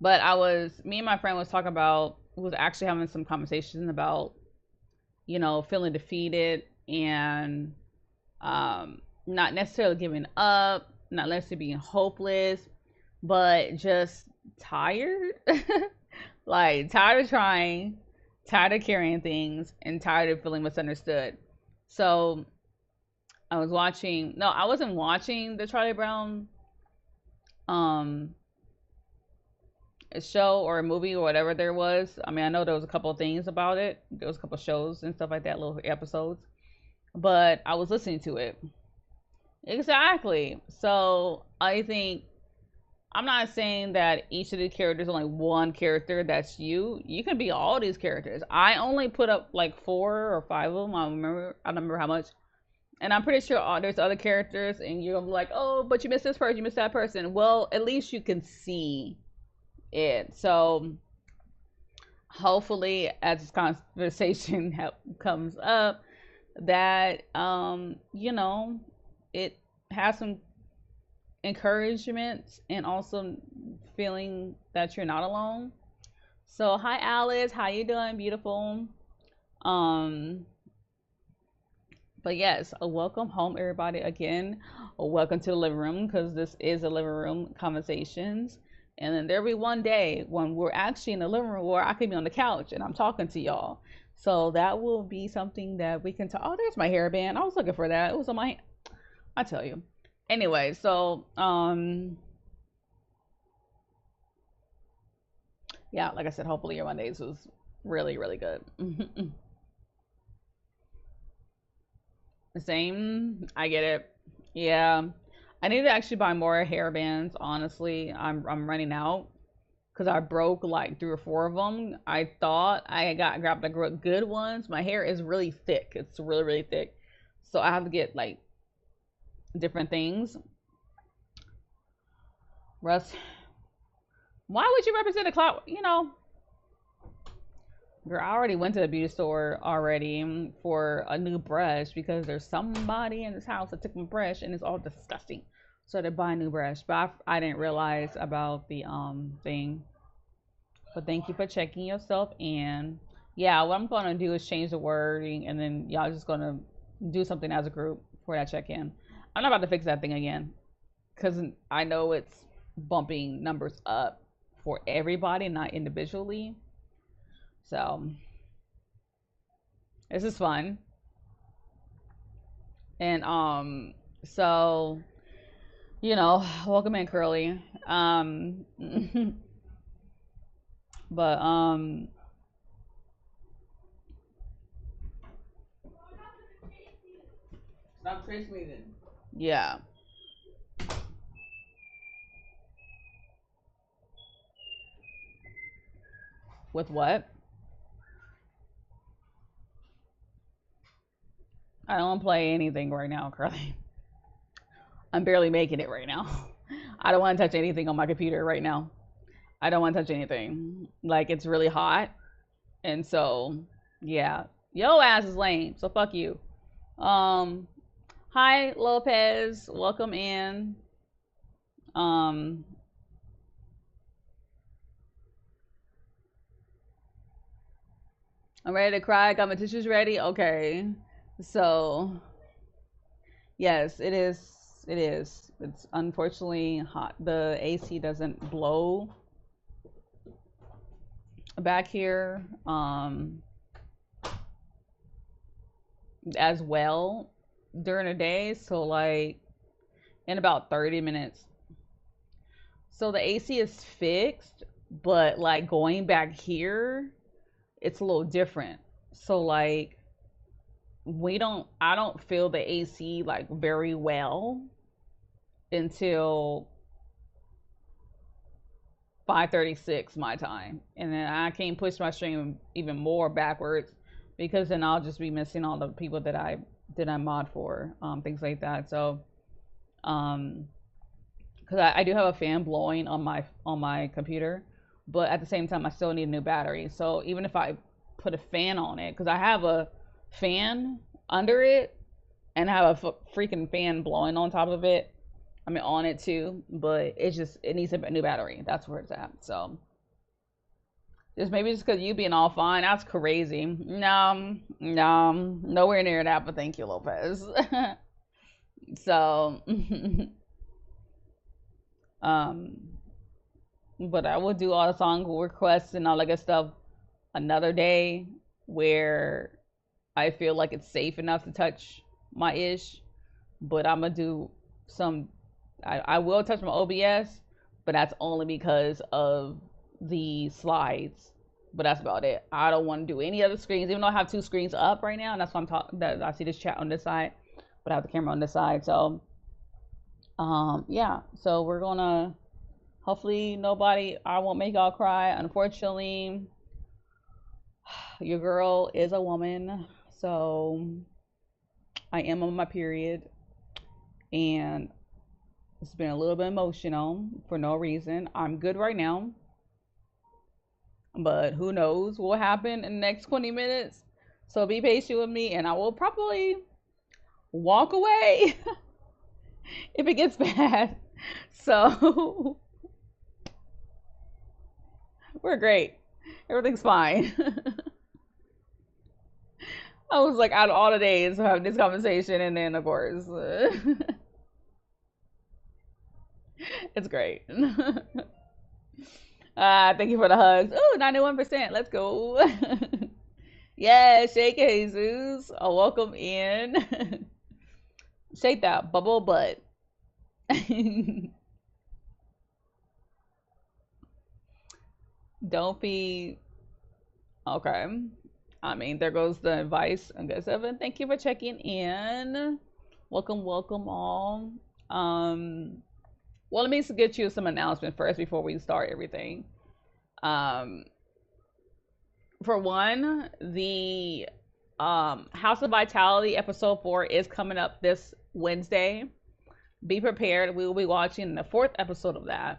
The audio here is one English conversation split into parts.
But me and my friend was talking about, was actually having some conversations about, feeling defeated and not necessarily giving up, not necessarily being hopeless, but just tired. Like, tired of trying, tired of carrying things, and tired of feeling misunderstood. So I wasn't watching the Charlie Brown um a show or a movie or whatever there was. I mean, I know there was a couple of things about it. There was a couple of shows and stuff like that, little episodes. But I was listening to it. Exactly. So I think I'm not saying that each of the characters is only one character that's you. You can be all these characters. I only put up like 4 or 5 of them. I don't remember how much. And I'm pretty sure there's other characters, and you're gonna be like, oh, but you missed this person, you missed that person. Well, at least you can see it. So hopefully, as this conversation comes up, that it has some encouragement and also feeling that you're not alone. So hi Alice, how you doing, beautiful? Um, but yes, welcome home everybody again. Welcome to the living room, because this is a living room conversations. And then there'll be one day when we're actually in the living room where I can be on the couch and I'm talking to y'all. So that will be something that we can talk. Oh, there's my hairband. I was looking for that. It was on my. I tell you. Anyway, so yeah, like I said, hopefully your Mondays was really really good. Same, I get it. Yeah, I need to actually buy more hair bands. Honestly, I'm running out because I broke like 3 or 4 of them. I thought I got grabbed the good ones. My hair is really thick. It's really really thick, so I have to get like different things. Russ, why would you represent a cloud? Girl, I already went to the beauty store already for a new brush because there's somebody in this house that took my brush and it's all disgusting. So to buy a new brush, but I didn't realize about the thing. But thank you for checking yourself in. Yeah, what I'm gonna do is change the wording, and then y'all just gonna do something as a group for that check in. I'm not about to fix that thing again because I know it's bumping numbers up for everybody, not individually. So this is fun. And so welcome in Curly. But stop tracing me then. Yeah. With what? I don't play anything right now, Curly. I'm barely making it right now. I don't want to touch anything on my computer right now. I don't want to touch anything. Like, it's really hot. And so, yeah. Yo ass is lame, so fuck you. Um, Hi Lopez, welcome in. Um, I'm ready to cry. Got my tissues ready. Okay. So, yes, it is. It is. It's unfortunately hot. The AC doesn't blow back here as well during the day. So, like, in about 30 minutes. So, the AC is fixed, but like going back here, it's a little different. So, like, I don't feel the AC like very well until 5:36 my time, and then I can't push my stream even more backwards because then I'll just be missing all the people that I mod for, things like that. So because I do have a fan blowing on my computer, but at the same time I still need a new battery. So even if I put a fan on it, because I have a fan under it and I have a freaking fan blowing on top of it. I mean on it too, but it needs a new battery. That's where it's at. So Just maybe just because you being all fine, that's crazy. No, no, nowhere near that. But thank you, Lopez. So, um, but I will do all the song requests and all that good stuff another day where I feel like it's safe enough to touch my ish. But I'm gonna do some. I will touch my OBS, but that's only because of the slides. But that's about it. I don't want to do any other screens, even though I have two screens up right now, and that's why I'm talking. That I see this chat on this side, but I have the camera on this side. So, yeah. So we're gonna. Hopefully, nobody. I won't make y'all cry. Unfortunately, your girl is a woman, so I am on my period, and it's been a little bit emotional for no reason. I'm good right now, but who knows what will happen in the next 20 minutes. So be patient with me, and I will probably walk away if it gets bad. So we're great. Everything's fine. I was like, out of all the days having this conversation, and then of course, it's great. Thank you for the hugs. Ooh, 91%. Let's go. Yeah, shake it, Jesus. Welcome in. Shake that bubble butt. Don't be okay. I mean, there goes the advice. Okay, 7. Thank you for checking in. Welcome, welcome all. Well, let me get you some announcements first before we start everything. For one, the House of Vitality episode 4 is coming up this Wednesday. Be prepared. We will be watching the 4th episode of that.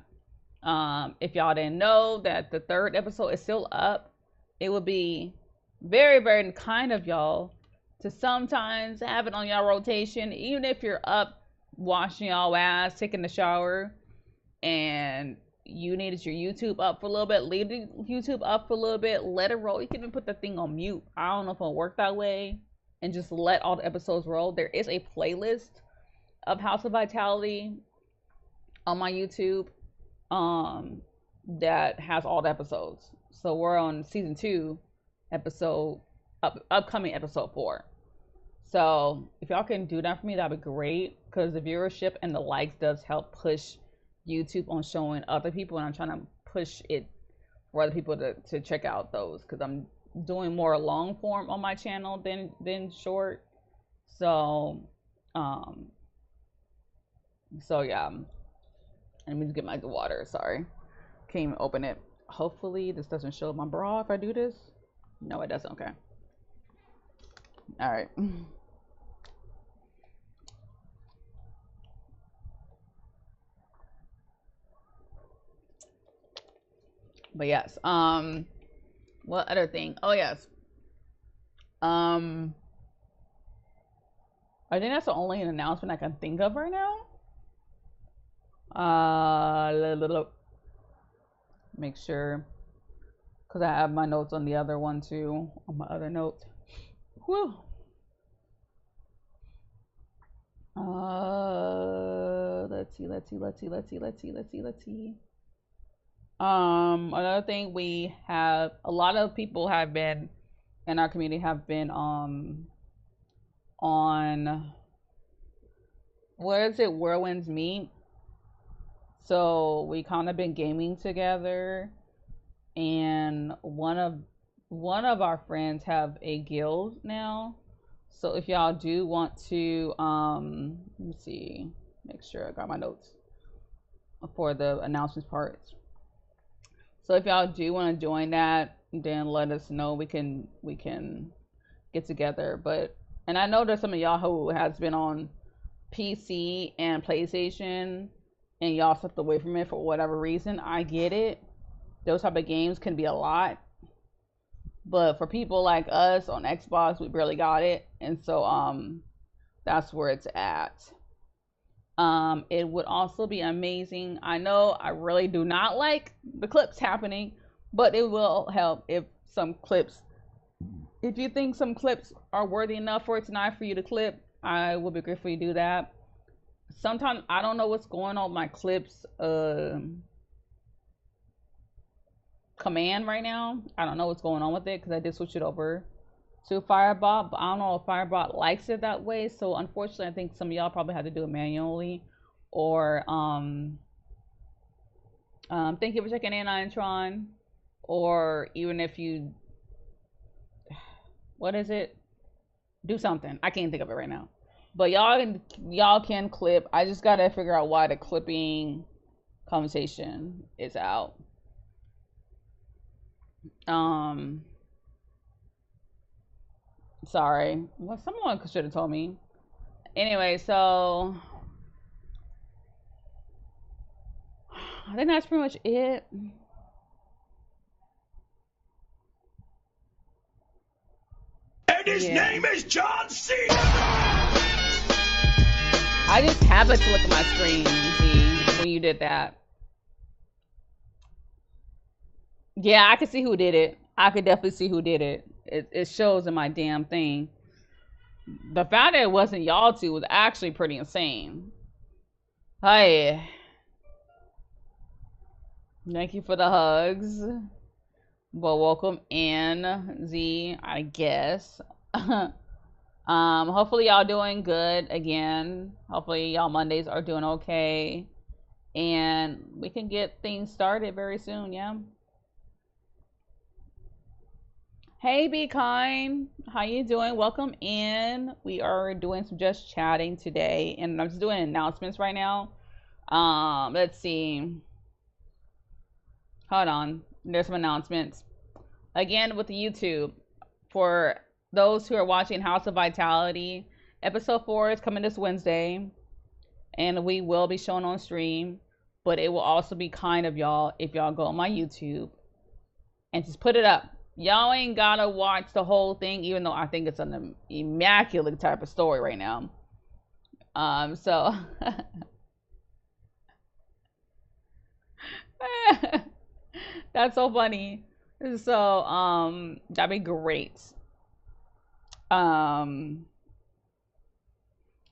If y'all didn't know that the 3rd episode is still up, it would be very, very kind of y'all to sometimes have it on y'all rotation, even if you're up washing y'all ass, taking the shower, and you needed your YouTube up for a little bit. Leave the YouTube up for a little bit, let it roll. You can even put the thing on mute. I don't know if it'll work that way, and just let all the episodes roll. There is a playlist of House of Vitality on my YouTube that has all the episodes. So we're on season 2 upcoming episode 4. So if y'all can do that for me, that'd be great, because the viewership and the likes does help push YouTube on showing other people, and I'm trying to push it for other people to check out those, because I'm doing more long form on my channel than short. So yeah. Let me just get my water. Sorry, can't even open it. Hopefully this doesn't show my bra if I do this. No, it doesn't. Okay. All right. But yes, what other thing? Oh yes. I think that's the only announcement I can think of right now. Make sure, because I have my notes on the other one too, on my other note. Whew. Let's see. Another thing, we have a lot of people have been in our community have been on what is it, Whirlwinds Meet. So we kind of been gaming together, and one of our friends have a guild now. So if y'all do want to, let me see, make sure I got my notes for the announcements part. So if y'all do want to join that, then let us know. We can get together. And I know there's some of y'all who has been on PC and PlayStation, and y'all stepped away from it for whatever reason. I get it. Those type of games can be a lot. But for people like us on Xbox, we barely got it. And so that's where it's at. It would also be amazing. I know I really do not like the clips happening, But it will help if some clips, if you think some clips are worthy enough for it tonight for you to clip, I will be grateful you do that. Sometimes I don't know what's going on with my clips command right now. I don't know what's going on with it because I did switch it over to Firebot, but I don't know if Firebot likes it that way. So unfortunately, I think some of y'all probably have to do it manually, or thank you for checking in, Intron. Or even if you, what is it? Do something. I can't think of it right now. But y'all can clip. I just gotta figure out why the clipping conversation is out. Sorry. Well, someone should have told me. Anyway, so I think that's pretty much it. And his name is John C. I just happened to look at my screen, see, when you did that. Yeah, I could see who did it. I could definitely see who did it. It shows in my damn thing. The fact that it wasn't y'all two was actually pretty insane. Hi. Thank you for the hugs. Well, welcome in, Z, I guess. Hopefully y'all doing good again. Hopefully y'all Mondays are doing okay. And we can get things started very soon, yeah? Hey, Be Kind. How you doing? Welcome in. We are doing some just chatting today. And I'm just doing announcements right now. Let's see. Hold on. There's some announcements. Again, with the YouTube. For those who are watching House of Vitality, episode 4 is coming this Wednesday. And we will be showing on stream. But it will also be kind of y'all if y'all go on my YouTube and just put it up. Y'all ain't gotta watch the whole thing, even though I think it's an immaculate type of story right now. So that's so funny. So that'd be great.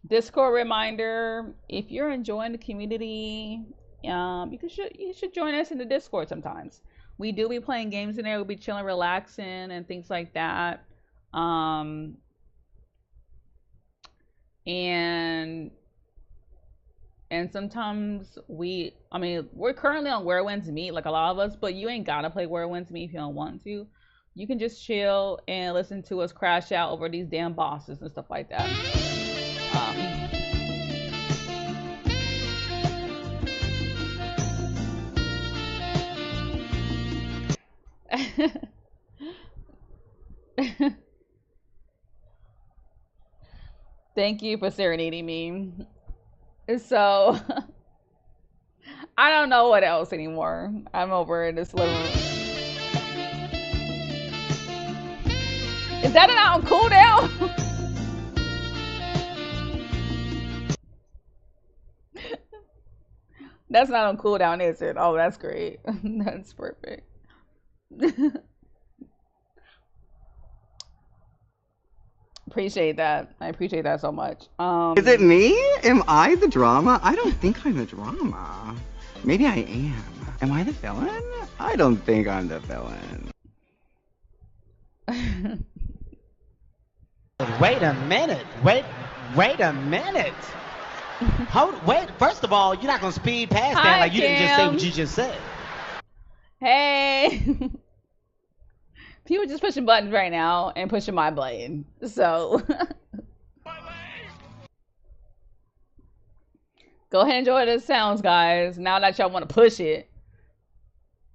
Discord reminder: if you're enjoying the community, you should join us in the Discord sometimes. We do be playing games in there. We'll be chilling, relaxing, and things like that. And sometimes we're currently on Where Winds Meet, like a lot of us, but you ain't gotta play Where Winds Meet if you don't want to. You can just chill and listen to us crash out over these damn bosses and stuff like that. Thank you for serenading me. So I don't know what else anymore. I'm over this living room. Is that an on cooldown? That's not on cooldown, is it? Oh, that's great. That's perfect. Appreciate that. I appreciate that so much. Is it me? Am I the drama? I don't think I'm the drama. Maybe I am. Am I the villain? I don't think I'm the villain. Wait a minute. Wait a minute. Wait. First of all, you're not gonna speed past that like you didn't just say what you just said. Hey. People just pushing buttons right now and pushing my button. So go ahead and enjoy the sounds, guys. Now that y'all want to push it.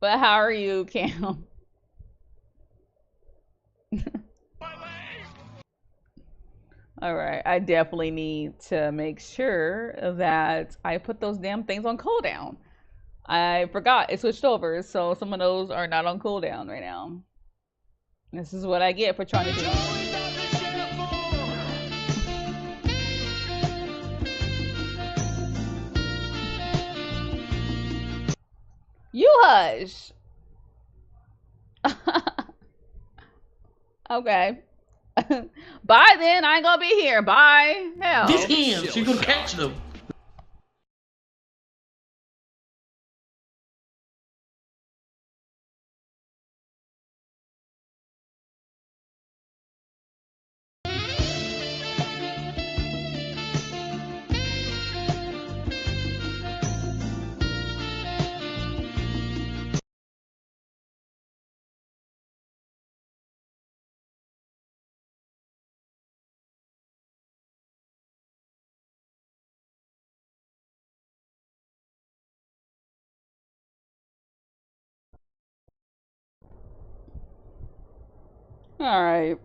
But how are you, Cam? All right, I definitely need to make sure that I put those damn things on cooldown. I forgot it switched over, so some of those are not on cooldown right now. This is what I get for trying to do. You hush. Okay. Bye then. I ain't gonna be here. Bye. Hell. Get him. She gonna catch them. All right.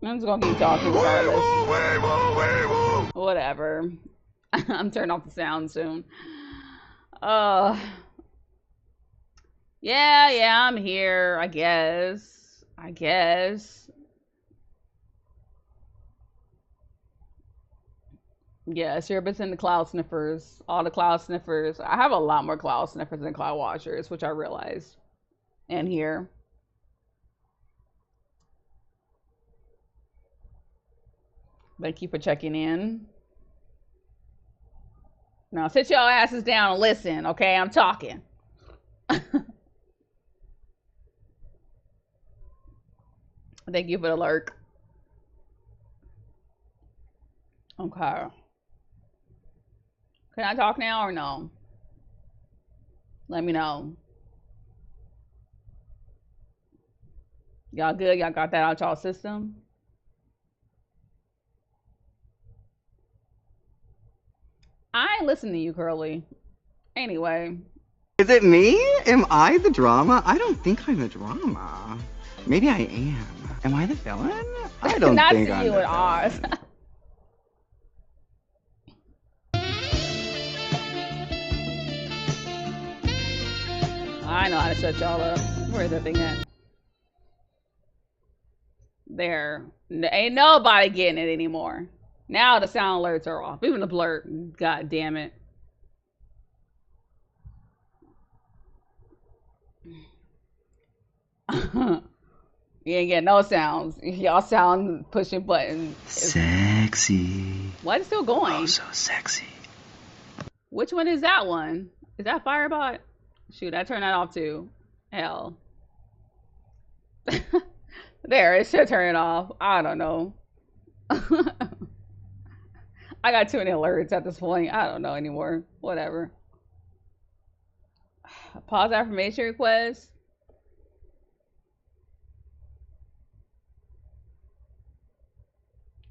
I'm just gonna keep talking regardless. Whatever. I'm turning off the sound soon. Yeah, I'm here, I guess. Yes, you're in the cloud sniffers. All the cloud sniffers. I have a lot more cloud sniffers than cloud watchers, which I realized. And here. Thank you for checking in. Now sit your asses down and listen, okay? I'm talking. Thank you for the lurk. Okay. Can I talk now or no? Let me know. Y'all good? Y'all got that out y'all system? I ain't listen to you, Curly. Anyway. Is it me? Am I the drama? I don't think I'm the drama. Maybe I am. Am I the villain? I don't Not think to I'm you the and Oz. villain. I know how to shut y'all up. Where's that thing at? There. Ain't nobody getting it anymore. Now the sound alerts are off. Even the blurt. God damn it. You ain't getting no sounds. Y'all sound pushing buttons. Sexy. Why is it still going? Oh, so sexy. Which one is that one? Is that Firebot? Shoot, I turned that off too. Hell. There, it should turn it off. I don't know. I got too many alerts at this point. I don't know anymore. Whatever. Pause affirmation request.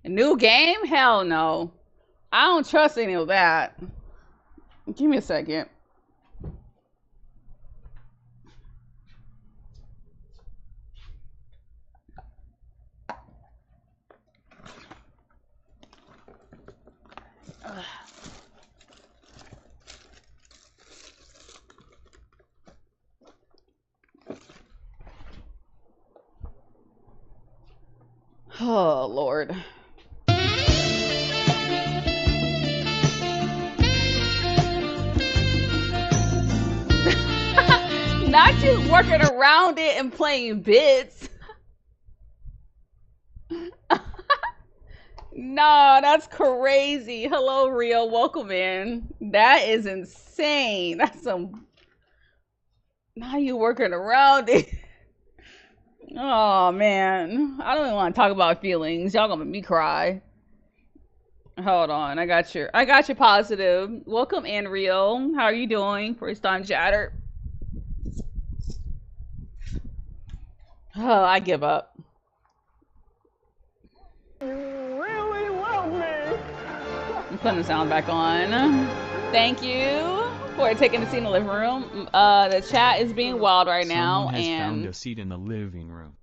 A new game? Hell no. I don't trust any of that. Give me a second. Oh, Lord. Not you working around it and playing bits. No, that's crazy. Hello, Rio. Welcome in. That is insane. That's some... Now you working around it. Oh, man. I don't even want to talk about feelings. Y'all gonna make me cry. Hold on. I got your positive. Welcome in, Rio. How are you doing? First time chatter. Oh, I give up. You really love me. I'm putting the sound back on. Thank you for taking a seat in the living room. The chat is being wild right now. Someone has and found a seat in the living room.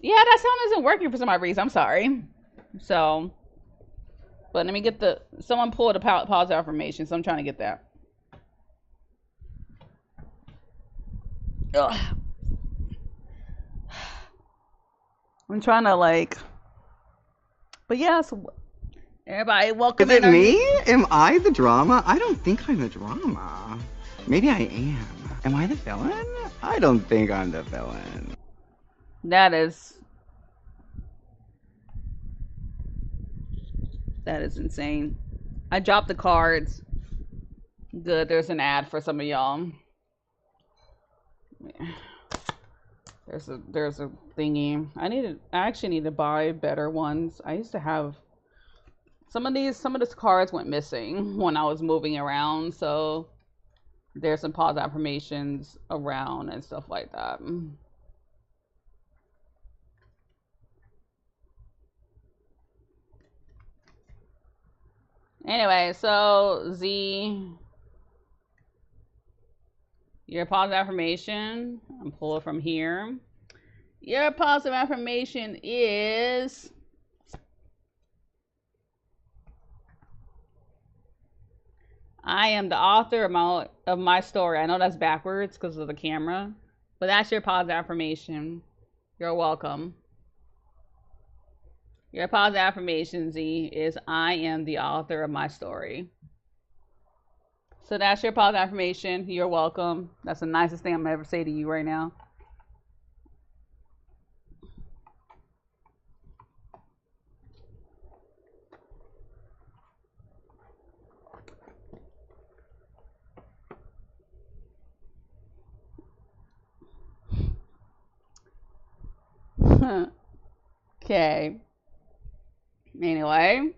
Yeah, that sound isn't working for some odd reason. I'm sorry. So, but let me get the... Someone pulled a pause affirmation, so I'm trying to get that. Ugh. I'm trying to like... But yes, everybody welcome Is it in. me? Am I the drama? I don't think I'm the drama. Maybe I am. Am I the villain? I don't think I'm the villain. That is insane. I dropped the cards. Good, there's an ad for some of y'all. There's a thingy. I actually need to buy better ones. I used to have some of these cards went missing when I was moving around, so there's some pause affirmations around and stuff like that. Anyway, so Z, your positive affirmation, I'm pulling from here. Your positive affirmation is I am the author of my story. I know that's backwards because of the camera, but that's your positive affirmation. You're welcome. Your positive affirmation, Z, is I am the author of my story. So that's your positive affirmation. You're welcome. That's the nicest thing I'm gonna ever say to you right now. Okay. Anyway.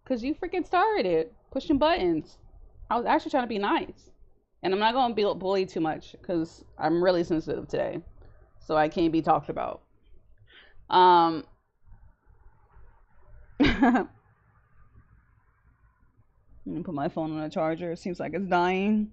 Because you freaking started it. Pushing buttons. I was actually trying to be nice. And I'm not going to bully too much. Because I'm really sensitive today. So I can't be talked about. I'm going to put my phone on a charger. It seems like it's dying.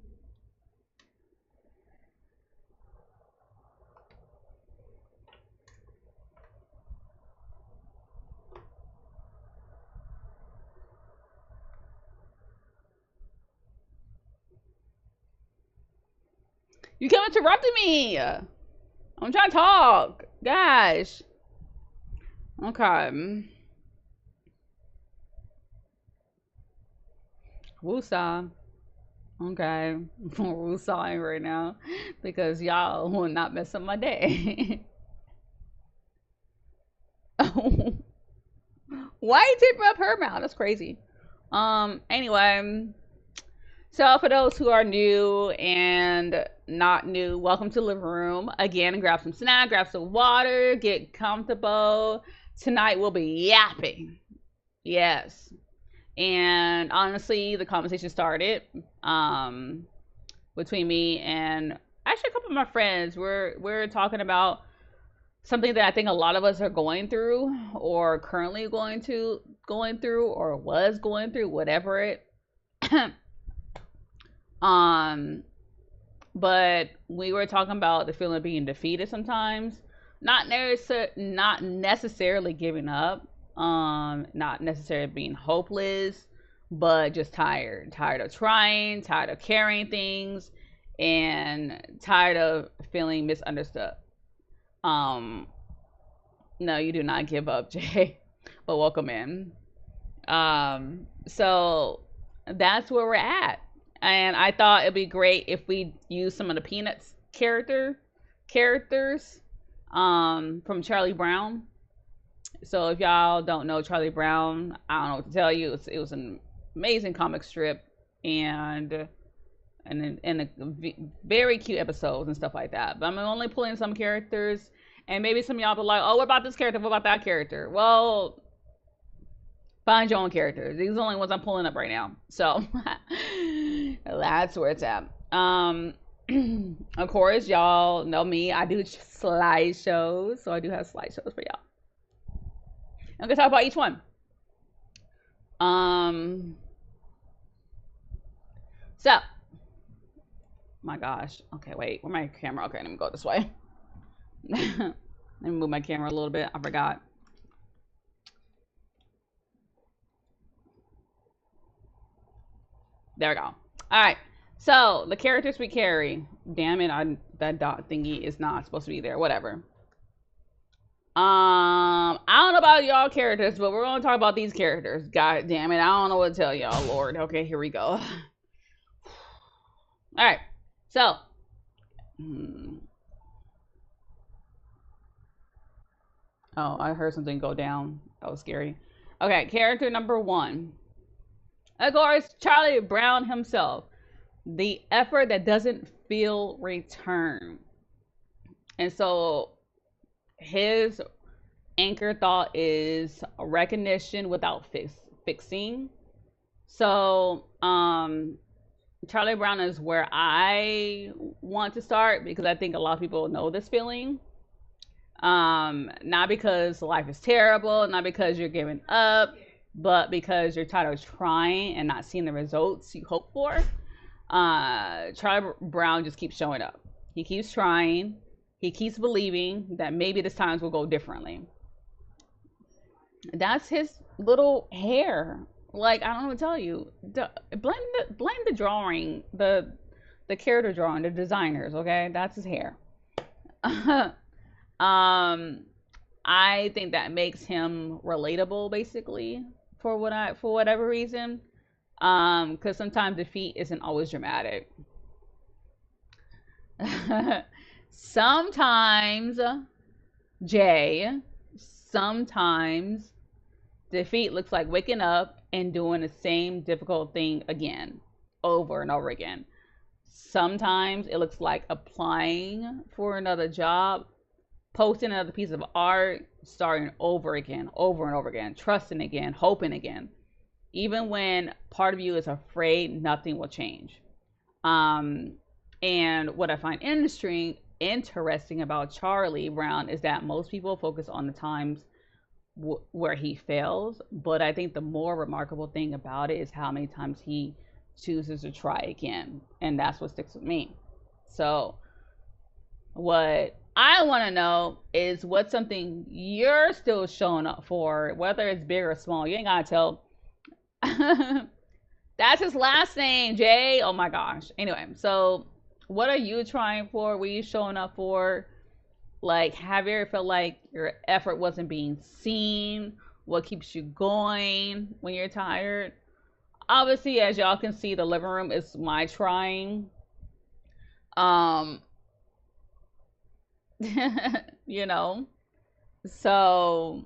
You kept interrupting me. I'm trying to talk. Gosh. Okay. Woosah. Okay. Woosahing right now. Because y'all will not mess up my day. Why you taping up her mouth? That's crazy. Anyway. So for those who are new and not new, welcome to the living room. Again, grab some snack, grab some water, get comfortable. Tonight we'll be yapping. Yes. And honestly, the conversation started between me and actually a couple of my friends. We're talking about something that I think a lot of us are going through or currently going through or was going through, whatever it but we were talking about the feeling of being defeated sometimes, not necessarily giving up, not necessarily being hopeless, but just tired of trying, tired of carrying things, and tired of feeling misunderstood. No, you do not give up, Jay, but welcome in. So that's where we're at. And I thought it'd be great if we use some of the Peanuts characters from Charlie Brown. So if y'all don't know Charlie Brown, I don't know what to tell you. It was an amazing comic strip and very cute episodes and stuff like that. But I'm only pulling some characters, and maybe some of y'all be like, oh, what about this character? What about that character? Well, find your own characters. These are the only ones I'm pulling up right now. So that's where it's at. Of course, y'all know me. I do slideshows. So I do have slideshows for y'all. I'm going to talk about each one. So, my gosh. Okay, wait. Where's my camera? Okay, let me go this way. Let me move my camera a little bit. I forgot. There we go. All right. So the characters we carry. Damn it! That dot thingy is not supposed to be there. Whatever. I I don't know about y'all characters, but we're gonna talk about these characters. God damn it, I don't know what to tell y'all, Lord. Okay, here we go. Alright, so. Oh, I heard something go down. That was scary. Okay, character number 1. Of course, Charlie Brown himself. The effort that doesn't feel return. And so his anchor thought is recognition without fixing. So Charlie Brown is where I want to start, because I think a lot of people know this feeling. Not because life is terrible, not because you're giving up, but because you're tired of trying and not seeing the results you hope for. Charlie Brown just keeps showing up. He keeps trying. He keeps believing that maybe this times will go differently. That's his little hair. Like, I don't know what to tell you. Blame the drawing, the character drawing, the designers, okay? That's his hair. I think that makes him relatable, basically, for whatever reason. Because sometimes defeat isn't always dramatic. Sometimes, Jay, sometimes defeat looks like waking up and doing the same difficult thing again, over and over again. Sometimes it looks like applying for another job, posting another piece of art, starting over again, over and over again, trusting again, hoping again. Even when part of you is afraid nothing will change. And what I find interesting about Charlie Brown is that most people focus on the times where he fails, but I think the more remarkable thing about it is how many times he chooses to try again, and that's what sticks with me. So what I want to know is what's something you're still showing up for, whether it's big or small. You ain't gotta tell. That's his last name, Jay. Oh my gosh. Anyway, so what are you trying for? What are you showing up for? Like, have you ever felt like your effort wasn't being seen? What keeps you going when you're tired? Obviously, as y'all can see, the living room is my trying. You know, so,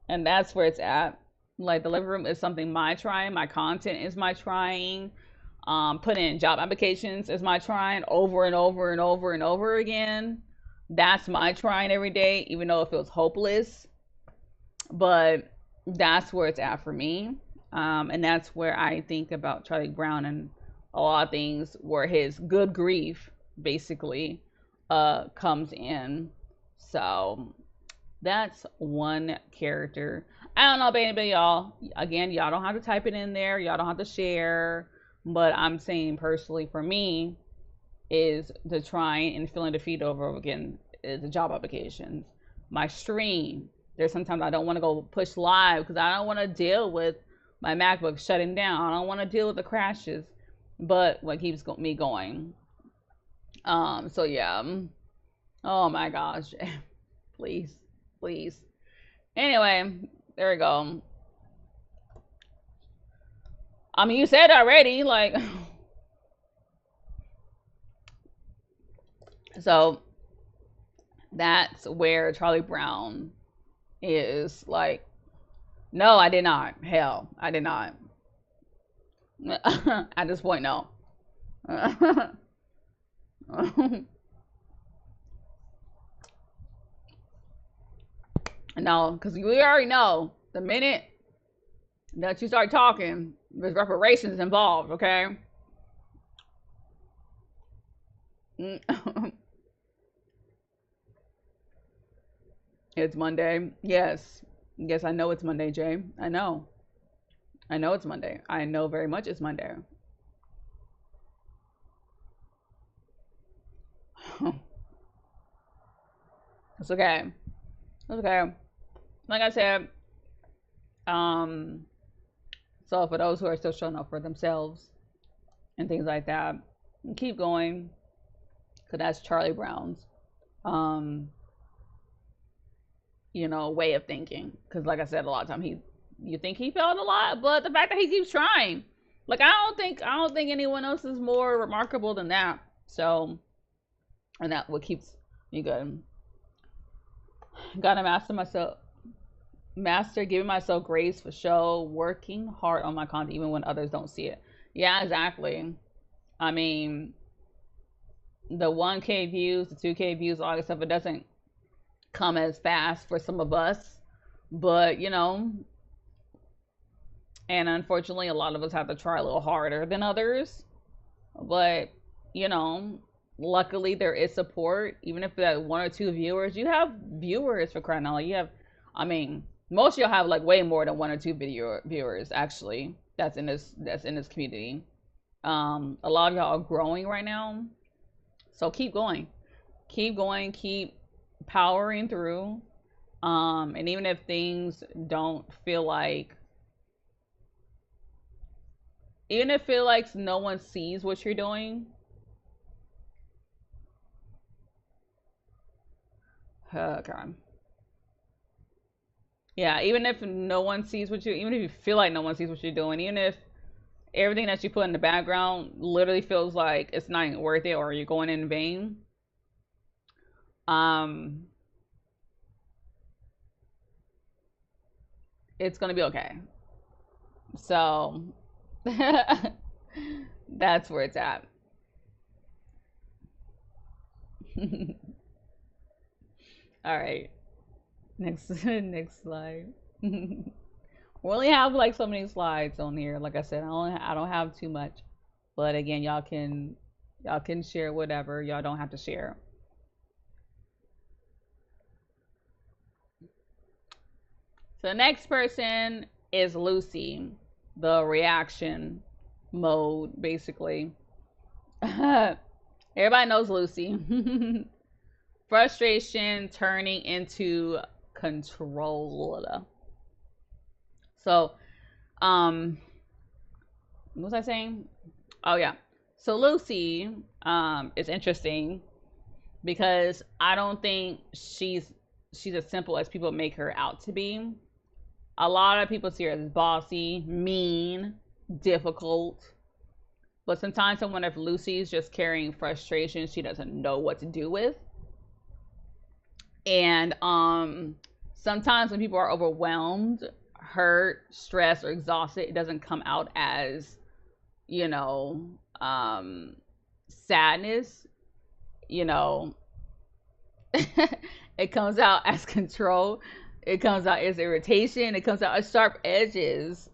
and that's where it's at. Like, the living room is something my trying. My content is my trying. Putting in job applications is my trying over and over and over and over again. That's my trying every day, even though it feels hopeless. But that's where it's at for me. And that's where I think about Charlie Brown and a lot of things, where his good grief basically comes in. So that's one character. I don't know about anybody, y'all. Again, y'all don't have to type it in there. Y'all don't have to share. But I'm saying personally, for me, is the trying and feeling defeat over again is the job applications. My stream. There's sometimes I don't want to go push live because I don't want to deal with my MacBook shutting down. I don't want to deal with the crashes. But what keeps me going. So yeah. Oh my gosh. Please. Anyway, there we go. I mean, you said it already, like. So that's where Charlie Brown is. Like, no, I did not. Hell, I did not. At this point, no. No, because we already know the minute that you start talking, there's reparations involved, okay? It's Monday. Yes, I know it's Monday, Jay. I know it's Monday. I know very much it's Monday. It's okay. Like I said, so for those who are still showing up for themselves and things like that, keep going, because that's Charlie Brown's. way of thinking. Because like I said, a lot of time you think he failed a lot, but the fact that he keeps trying, like I don't think anyone else is more remarkable than that. So, and that what keeps me good. Gotta master giving myself grace for show, working hard on my content even when others don't see it. Yeah, exactly. I mean, the 1K views, the 2K views, all that stuff, it doesn't come as fast for some of us, but and unfortunately a lot of us have to try a little harder than others, but luckily there is support. Even if that 1 or 2 viewers, you have viewers, for crying out loud. You have, I mean, most of y'all have like way more than 1 or 2 viewers actually that's in this community. A lot of y'all are growing right now, so keep going, keep powering through. And even if things don't feel like, no one sees what you're doing, okay. Yeah, even if no one sees even if you feel like no one sees what you're doing, even if everything that you put in the background literally feels like it's not even worth it or you're going in vain, it's gonna be okay. So that's where it's at. All right, next slide. We only have like so many slides on here. Like I said, I don't have too much, but again, y'all can share whatever. Y'all don't have to share. So the next person is Lucy, the reaction mode, basically. Everybody knows Lucy. Frustration turning into control. So, what was I saying? Oh yeah. So Lucy is interesting because I don't think she's as simple as people make her out to be. A lot of people see her as bossy, mean, difficult. But sometimes I wonder if Lucy's just carrying frustration she doesn't know what to do with. And sometimes when people are overwhelmed, hurt, stressed, or exhausted, it doesn't come out as, sadness. It comes out as control. It comes out as irritation. It comes out as sharp edges.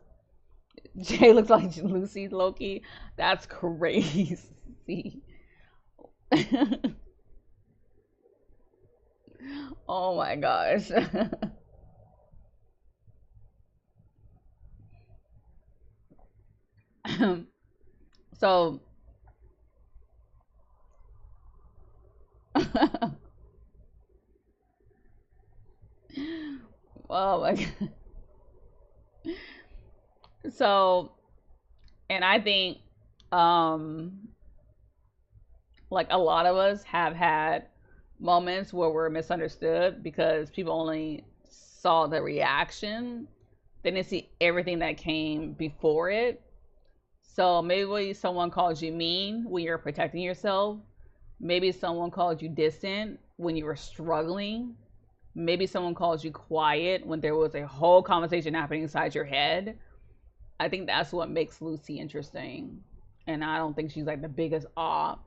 Jay looks like Lucy Loki. That's crazy. Oh my gosh. So oh my god. So, and I think like a lot of us have had moments where we're misunderstood because people only saw the reaction. They didn't see everything that came before it. So maybe someone called you mean when you're protecting yourself. Maybe someone called you distant when you were struggling. Maybe someone called you quiet when there was a whole conversation happening inside your head. I think that's what makes Lucy interesting. And I don't think she's like the biggest awe.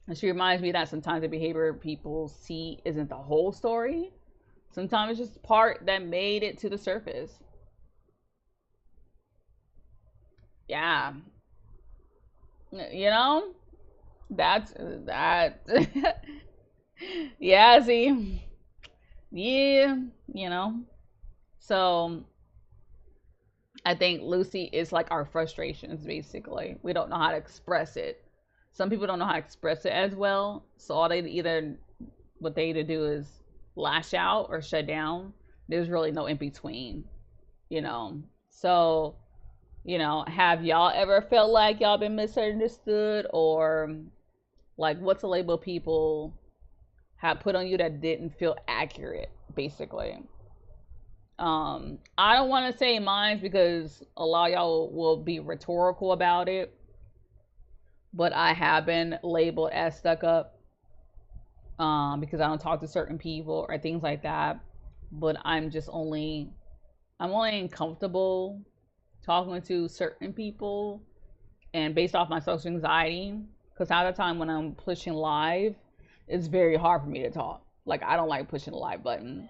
And she reminds me that sometimes the behavior people see isn't the whole story. Sometimes it's just part that made it to the surface. Yeah. That's that. Yeah, see. Yeah, So I think Lucy is like our frustrations, basically. We don't know how to express it. Some people don't know how to express it as well. So what they either do is lash out or shut down. There's really no in between, So, have y'all ever felt like y'all been misunderstood, or like what's a label people have put on you that didn't feel accurate? basically. I don't want to say mine because a lot of y'all will be rhetorical about it, but I have been labeled as stuck up because I don't talk to certain people or things like that. But I'm only uncomfortable talking to certain people, and based off my social anxiety, because half the time when I'm pushing live, it's very hard for me to talk. Like, I don't like pushing the live button.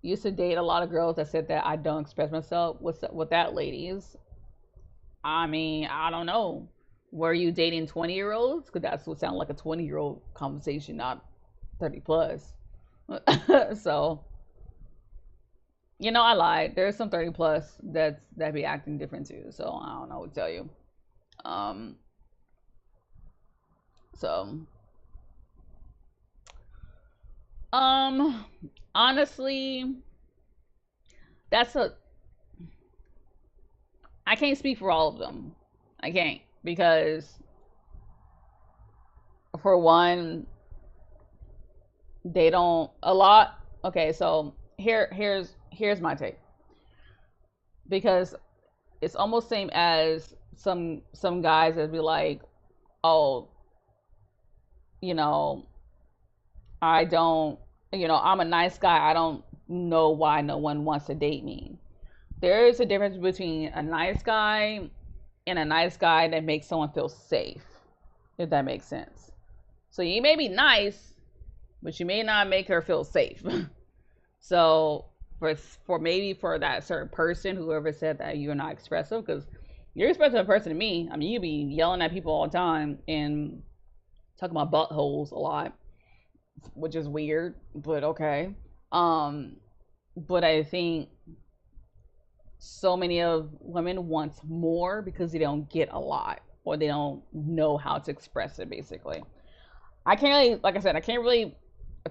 Used to date a lot of girls that said that I don't express myself. What's up with that, ladies? I mean, I don't know. Were you dating 20-year-olds? Because that's what sounded like a 20-year-old conversation, not 30 plus. So, you know, I lied. There's some 30 plus that be acting different too. So I don't know what to tell you. So, honestly, I can't speak for all of them. I can't, because for one, they don't a lot. Okay, so here's my take, because it's almost same as some guys that be like, oh, you know, I don't, I'm a nice guy, I don't know why no one wants to date me. There is a difference between a nice guy and a nice guy that makes someone feel safe, if that makes sense. So you may be nice, but you may not make her feel safe. So for that certain person, whoever said that you're not expressive, because you're an expressive person to me. I mean, you be yelling at people all the time and talking about buttholes a lot, which is weird, but okay. But I think so many of women want more because they don't get a lot, or they don't know how to express it, basically. I can't really, like I said, I can't really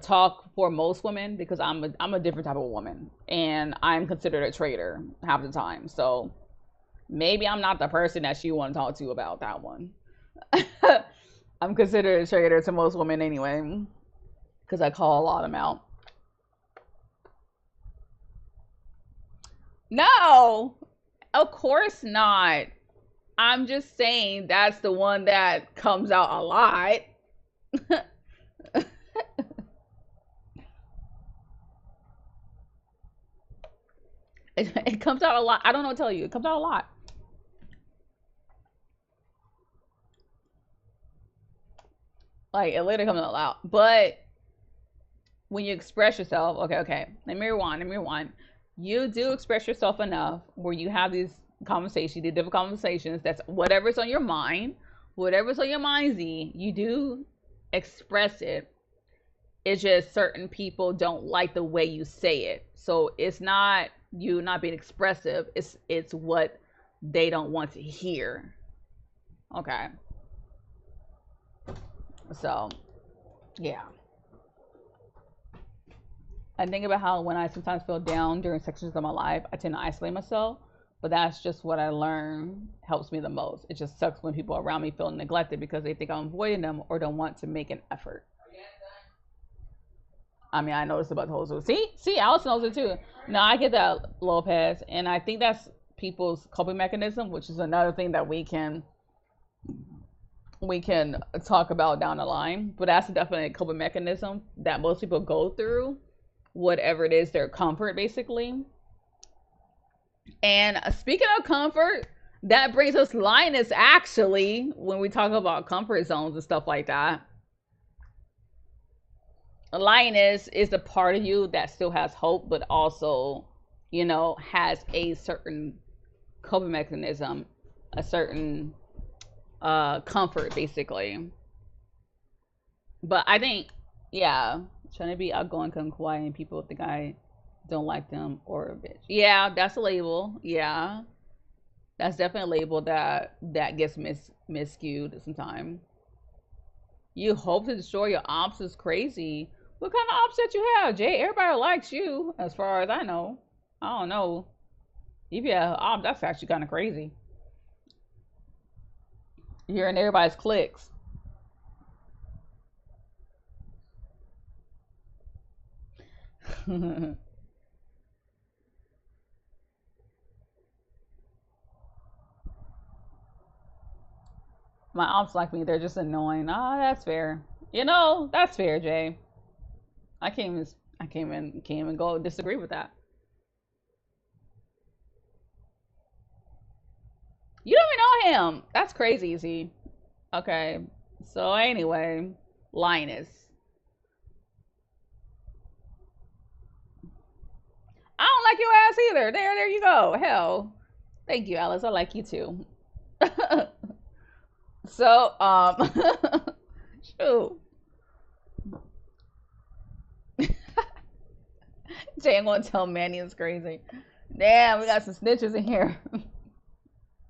talk for most women because I'm a different type of woman, and I'm considered a traitor half the time. So maybe I'm not the person that you want to talk to about that one. I'm considered a traitor to most women anyway, because I call a lot of them out. No, of course not. I'm just saying that's the one that comes out a lot. It comes out a lot. I don't know what to tell you. It comes out a lot. Like, it literally comes out loud. But when you express yourself, okay. Let me rewind. You do express yourself enough where you have these conversations, these different conversations. That's whatever's on your mind, Z. You do express it. It's just certain people don't like the way you say it. So it's not you not being expressive. It's what they don't want to hear. Okay. So, yeah. I think about how when I sometimes feel down during sections of my life, I tend to isolate myself. But that's just what I learned helps me the most. It just sucks when people around me feel neglected because they think I'm avoiding them or don't want to make an effort. I mean, I noticed about the whole zoo. See, Alice knows it too. No, I get that, Lopez, and I think that's people's coping mechanism, which is another thing that we can talk about down the line. But that's definitely a coping mechanism that most people go through, whatever it is, their comfort, basically. And speaking of comfort, that brings us Linus, actually, when we talk about comfort zones and stuff like that. Linus is the part of you that still has hope, but also, has a certain coping mechanism, a certain comfort, basically. But I think, yeah, trying to be outgoing, kind of quiet, and people think I don't like them or a bitch. Yeah, that's a label. Yeah, that's definitely a label that gets miscued sometimes. You hope to destroy your ops is crazy. What kind of ops that you have, Jay? Everybody likes you, as far as I know. I don't know. If you have ops, that's actually kind of crazy. You're in everybody's cliques. My aunts like me, they're just annoying. Ah, that's fair. You know, that's fair, Jay. I can't even go disagree with that. You don't even know him. That's crazy, Z. Okay. So anyway, Linus. I don't like your ass either. There you go. Hell. Thank you, Alice. I like you too. So, shoot. Jay ain't gonna tell Manny it's crazy. Damn, we got some snitches in here.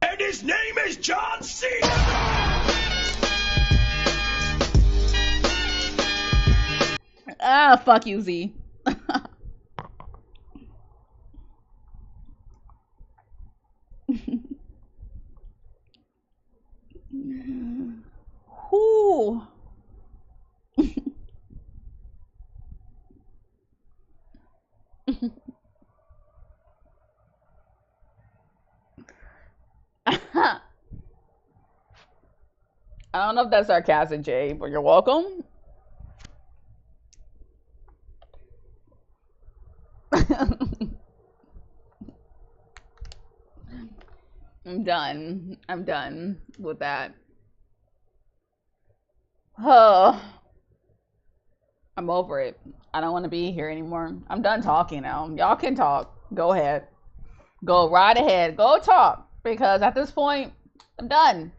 And his name is John C. Ah, fuck you, Z. Whoo. I don't know if that's sarcastic, Jay, but you're welcome. I'm done. I'm done with that. Oh, I'm over it. I don't want to be here anymore. I'm done talking now. Y'all can talk. Go ahead. Go right ahead. Go talk. Because at this point, I'm done.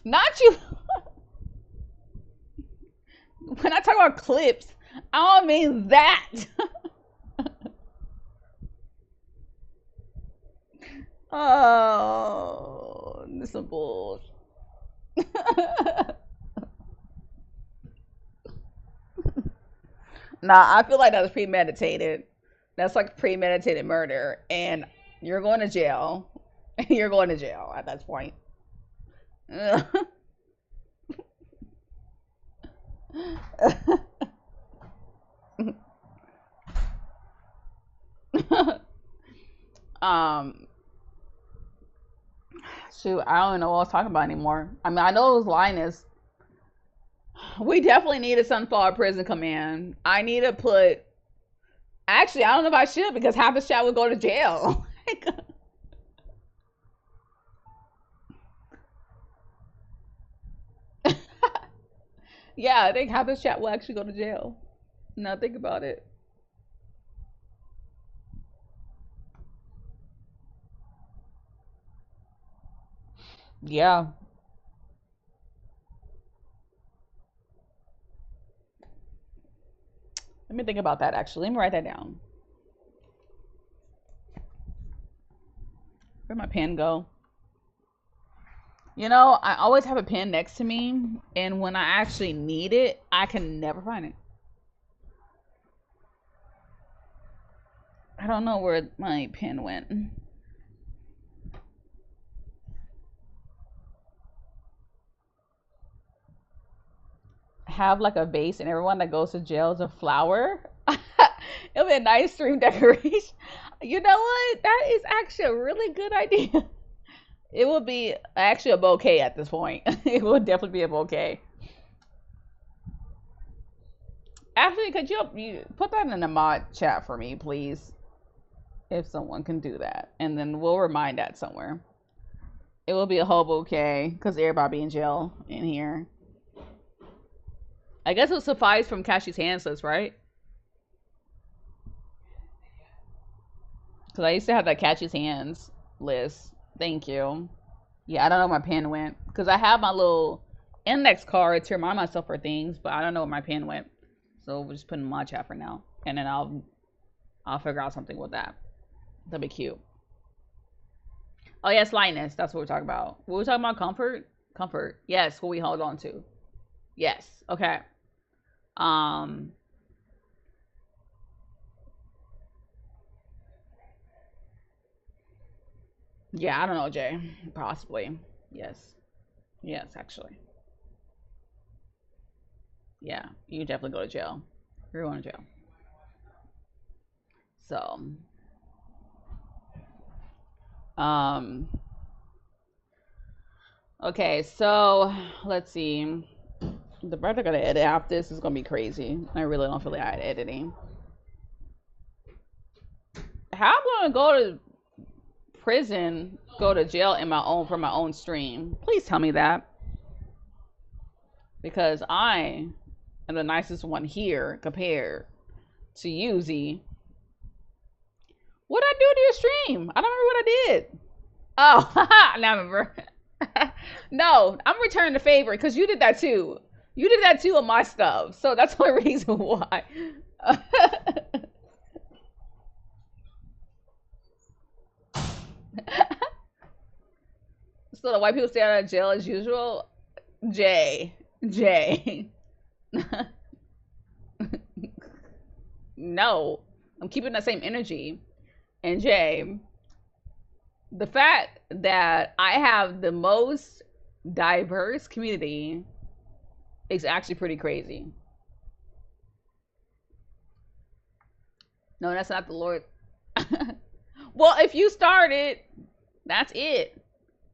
Not you. When I talk about clips, I don't mean that. Oh, this is bullshit. Nah, I feel like that was premeditated. That's like premeditated murder, and you're going to jail. You're going to jail at that point. um, shoot, I don't know what I was talking about anymore. I mean, I know it was Linus. We definitely need a Sunflower Prison Command. I need to put. Actually, I don't know if I should because half the chat would go to jail. Yeah, I think half the chat will actually go to jail. Now think about it. Yeah. Let me think about that actually. Let me write that down. Where'd my pen go? You know, I always have a pen next to me, and when I actually need it, I can never find it. I don't know where my pen went. Have like a vase, and everyone that goes to jail is a flower. It'll be a nice stream decoration. You know what? That is actually a really good idea. It will be actually a bouquet at this point. It will definitely be a bouquet. Actually, could you put that in the mod chat for me, please? If someone can do that. And then we'll remind that somewhere. It will be a whole bouquet because everybody in jail in here. I guess it'll suffice from Cashy's hands list, right? Because I used to have that Cashy's hands list. Thank you. Yeah, I don't know where my pen went. Because I have my little index card to remind myself for things, but I don't know where my pen went. So we'll just put in my chat for now. And then I'll figure out something with that. That'd be cute. Oh, yes, Linus. That's what we're talking about. What were we talking about? Comfort? Comfort. Yes, what we hold on to. Yes. Okay. Yeah, I don't know, Jay. Possibly. Yes. Yes, actually. Yeah, you definitely go to jail. You're going to jail. So, okay, so let's see. The part I gotta edit out this is gonna be crazy. I really don't feel like editing. How I'm gonna go to prison, go to jail for my own stream? Please tell me that. Because I am the nicest one here compared to you, Z. What'd I do to your stream? I don't remember what I did. Oh, now I remember. No, I'm returning the favor because you did that too. You did that too on my stuff. So that's the only reason why. So the white people stay out of jail as usual? Jay. No, I'm keeping that same energy. And Jay, the fact that I have the most diverse community is actually pretty crazy. No, that's not the Lord. Well, if you started, that's it.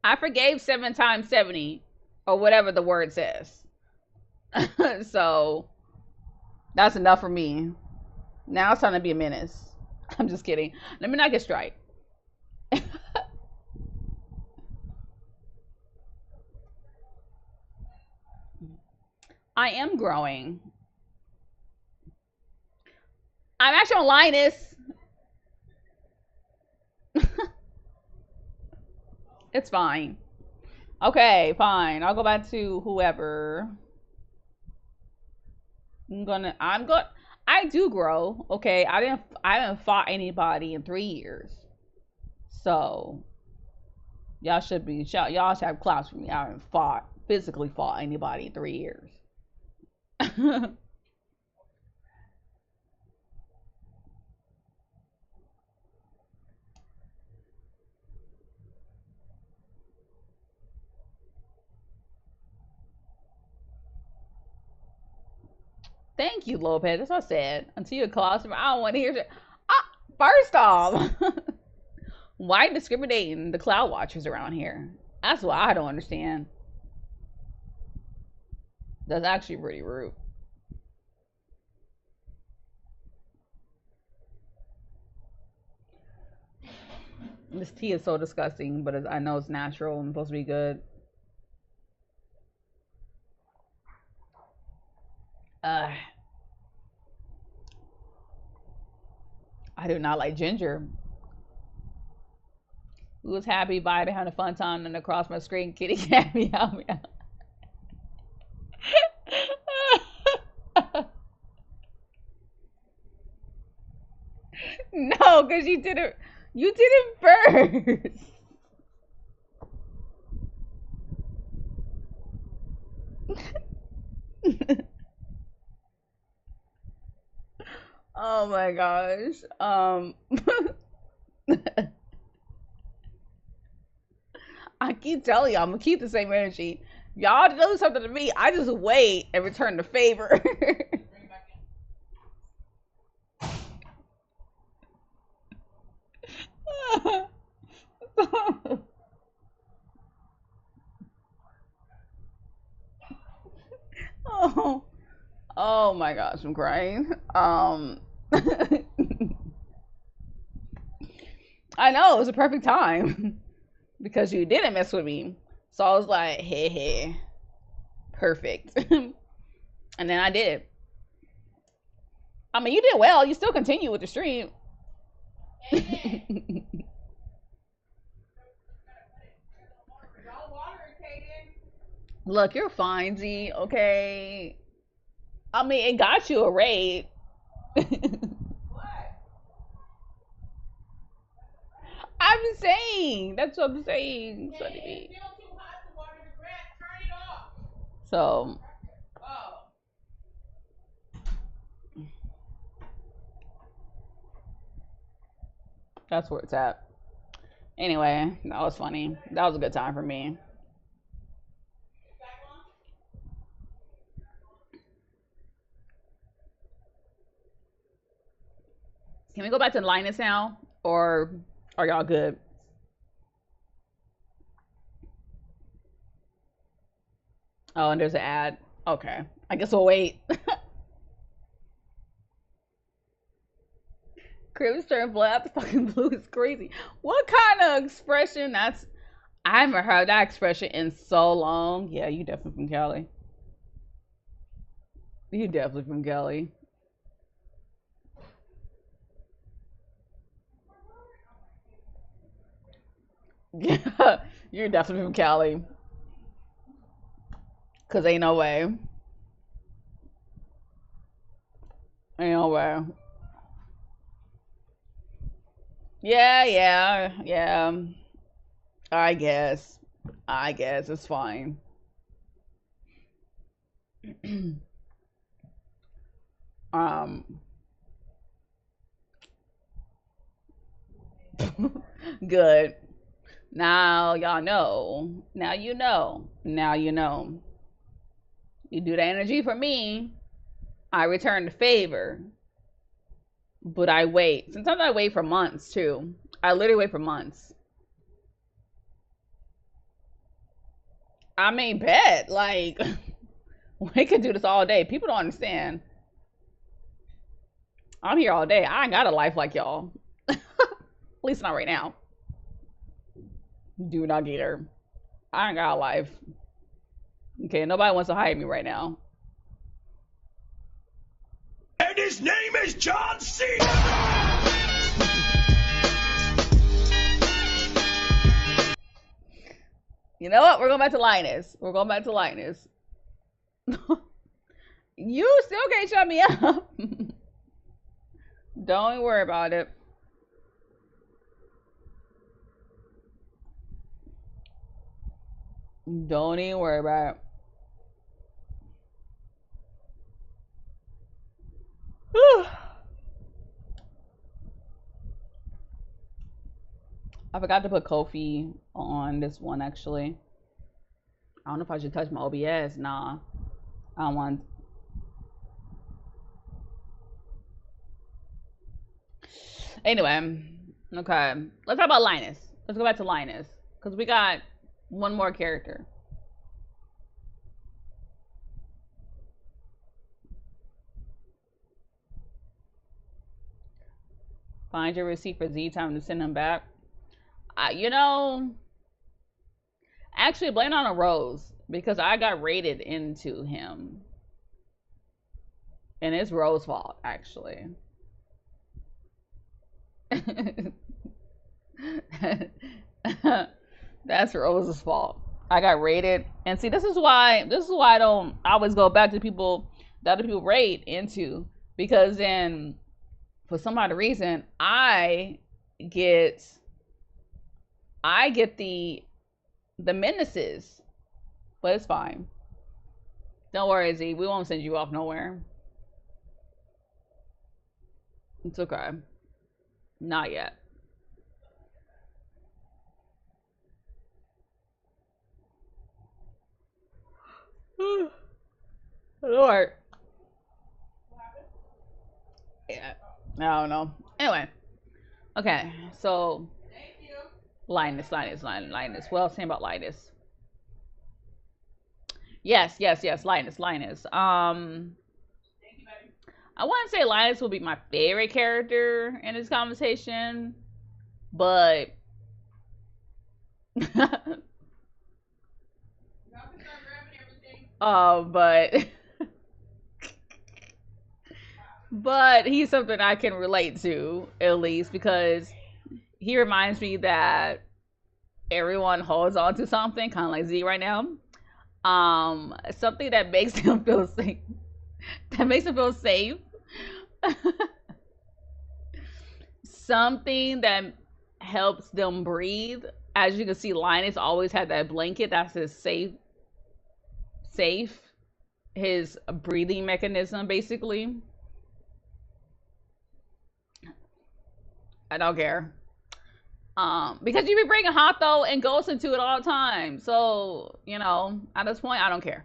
I forgave 7 times 70 or whatever the word says. So that's enough for me. Now it's time to be a menace. I'm just kidding. Let me not get strike. I am growing. I'm actually on Linus. It's fine. Okay, fine. I'll go back to whoever. I do grow. Okay, I haven't fought anybody in 3 years. So y'all should have claps for me. I haven't physically fought anybody in 3 years. Thank you, Lopez. That's what I said. Until you call us, I don't want to hear shit. First off, why discriminating the cloud watchers around here? That's what I don't understand. That's actually pretty rude. This tea is so disgusting, but I know it's natural and supposed to be good. I do not like ginger. Who was happy by it, having a fun time, and across my screen, kitty cat meow meow. No, because you did it first. Oh my gosh. I keep telling y'all, I'm gonna keep the same energy. Y'all do something to me, I just wait and return the favor. Oh my gosh, I'm crying. I know, it was a perfect time because you didn't mess with me. So I was like, hey, perfect. And then I did. I mean, you did well. You still continue with the stream. Look, you're fine, Z, okay? I mean, it got you a raid. I'm saying. That's what I'm saying. So. That's where it's at. Anyway, that was funny. That was a good time for me. Can we go back to Linus now? Or are y'all good? Oh, and there's an ad. Okay. I guess we'll wait. Cribs turn black, fucking blue is crazy. What kind of expression? That's I haven't heard that expression in so long. Yeah, you definitely from Cali. You definitely from Cali. Yeah, you're definitely from Cali. Cause ain't no way. Ain't no way. Yeah. I guess. It's fine. Good. Now y'all know. Now you know. Now you know. You do the energy for me, I return the favor. But I wait. Sometimes I wait for months too. I literally wait for months. I mean, bet. Like, we could do this all day. People don't understand. I'm here all day. I ain't got a life like y'all. At least not right now. Do not get her. I ain't got a life. Okay, nobody wants to hire me right now. And his name is John C. You know what? We're going back to Linus. You still can't shut me up. Don't worry about it. Don't even worry about it. I forgot to put Kofi on this one actually. I don't know if I should touch my OBS. Nah, I don't want. Anyway, okay. Let's talk about Linus. Let's go back to Linus because we got one more character. Find your receipt for Z time to send him back. You know, actually blame it on a Rose because I got raided into him. And it's Rose's fault, actually. That's Rose's fault. I got raided. And see, this is why I don't always go back to people that other people raid into. Because then for some odd reason, I get the menaces, but it's fine. Don't worry, Z. We won't send you off nowhere. It's okay. Not yet. Lord. Yeah. I don't know. Anyway. Okay. So. Linus. What else saying about Linus? Yes. Linus. I wouldn't say Linus will be my favorite character in this conversation, but but he's something I can relate to, at least, because he reminds me that everyone holds on to something, kind of like Z right now. Something that makes him feel safe. Something that helps them breathe. As you can see, Linus always had that blanket. That's his safe, his breathing mechanism, basically. I don't care. Because you be bringing Hato and Ghost into it all the time. So, you know, at this point, I don't care.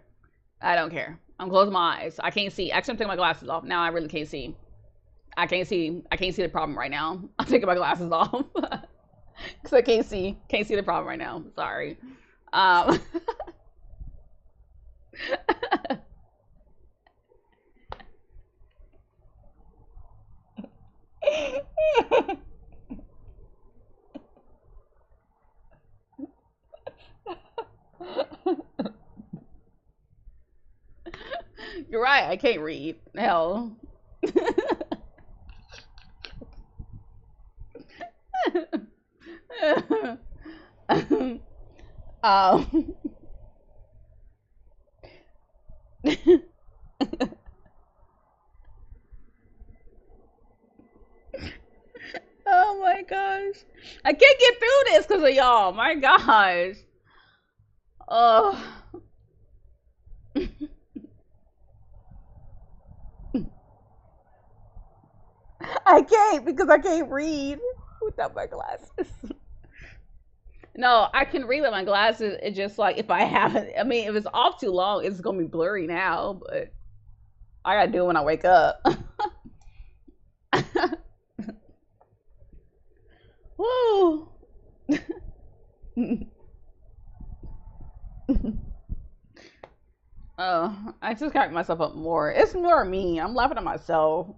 I'm closing my eyes. I can't see. Actually, I'm taking my glasses off. Now I really can't see. I can't see the problem right now. I'm taking my glasses off because I can't see the problem right now. Sorry. You're right. I can't read. Hell. um. Oh my gosh. I can't get through this because of y'all. My gosh. Oh. I can't because I can't read without my glasses. No, I can read with my glasses. It's just like if I haven't, I mean, if it's off too long, it's gonna be blurry now, but I gotta do it when I wake up. Woo. Oh, I just cracked myself up more. It's more me. I'm laughing at myself.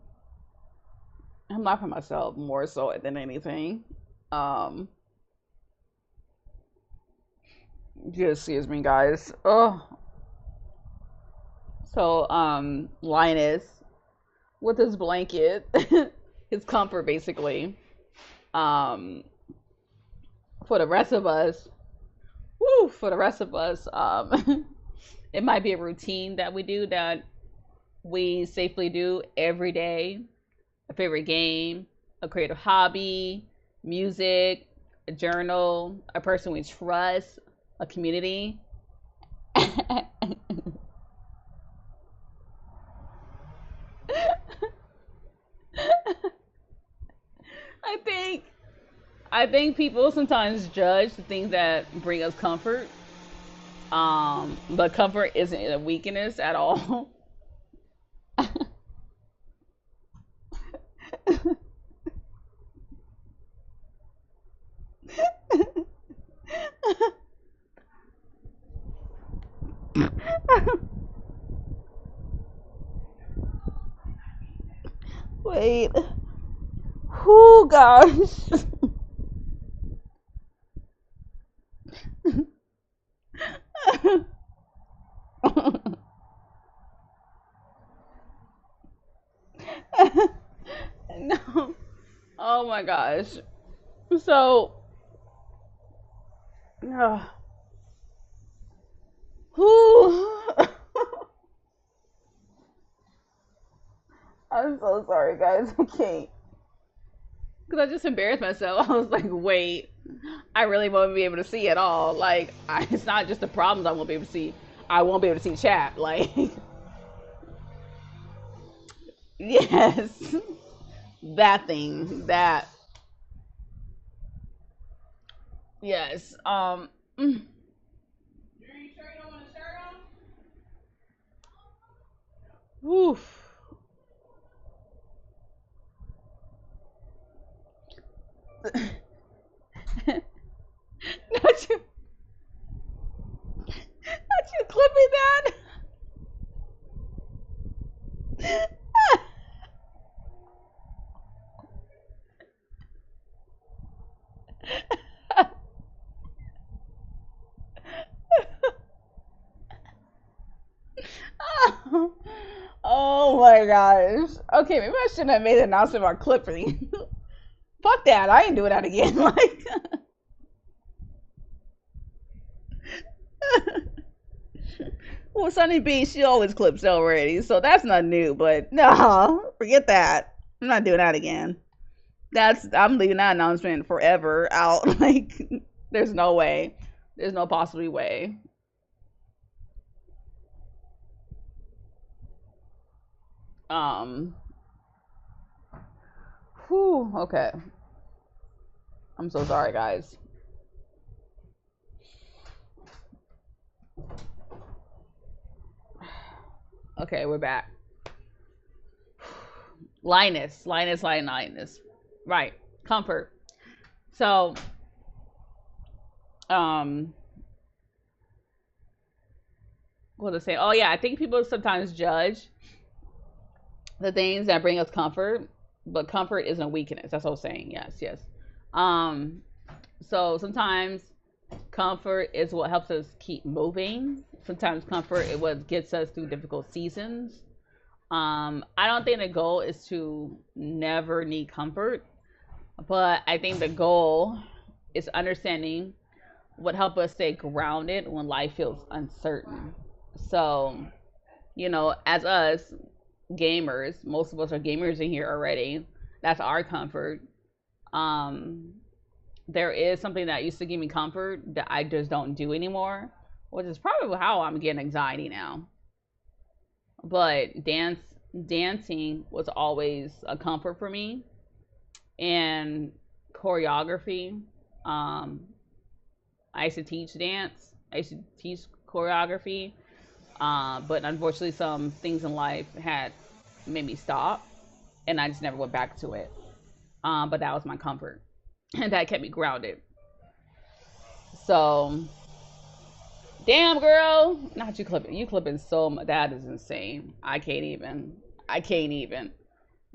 I'm laughing at myself more so than anything. Just excuse me, guys. Oh, so Linus with his blanket, his comfort basically. For the rest of us, it might be a routine that we do that we safely do every day. A favorite game, a creative hobby, music, a journal, a person we trust, a community. I think people sometimes judge the things that bring us comfort. But comfort isn't a weakness at all. Wait. Oh gosh. No. Oh my gosh. So, I'm so sorry, guys. I can't. Because I just embarrassed myself. I was like, wait, I really won't be able to see at all. Like, it's not just the problems I won't be able to see. I won't be able to see chat. Like, yes. That thing. That. Yes. You sure you don't want a shirt on? Woof. Not you clipping that. Oh my gosh. Okay, maybe I shouldn't have made an announcement about clipping. Fuck that. I ain't doing that again. Like, well, Sunny B, she always clips already, so that's not new. But no, forget that. I'm not doing that again. I'm leaving that announcement forever out. Like, there's no way. There's no possible way. Whew, okay. I'm so sorry, guys. Okay, we're back. Linus. Right. Comfort. So, what was I saying? Oh yeah, I think people sometimes judge the things that bring us comfort, but comfort isn't a weakness. That's what I was saying. Yes. So sometimes comfort is what helps us keep moving. Sometimes comfort is what gets us through difficult seasons. I don't think the goal is to never need comfort, but I think the goal is understanding what helps us stay grounded when life feels uncertain. So, as us gamers, most of us are gamers in here already. That's our comfort. There is something that used to give me comfort that I just don't do anymore, which is probably how I'm getting anxiety now. But dancing was always a comfort for me, and choreography. I used to teach dance. I used to teach choreography, but unfortunately, some things in life had made me stop, and I just never went back to it. But that was my comfort, and that kept me grounded. So, damn girl, not you clipping. You clipping so much. That is insane. I can't even.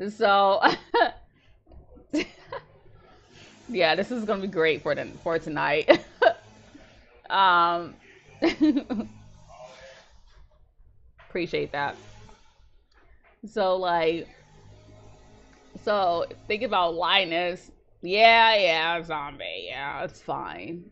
So, yeah, this is gonna be great for tonight. Appreciate that. So think about Linus. Yeah, zombie. Yeah, it's fine.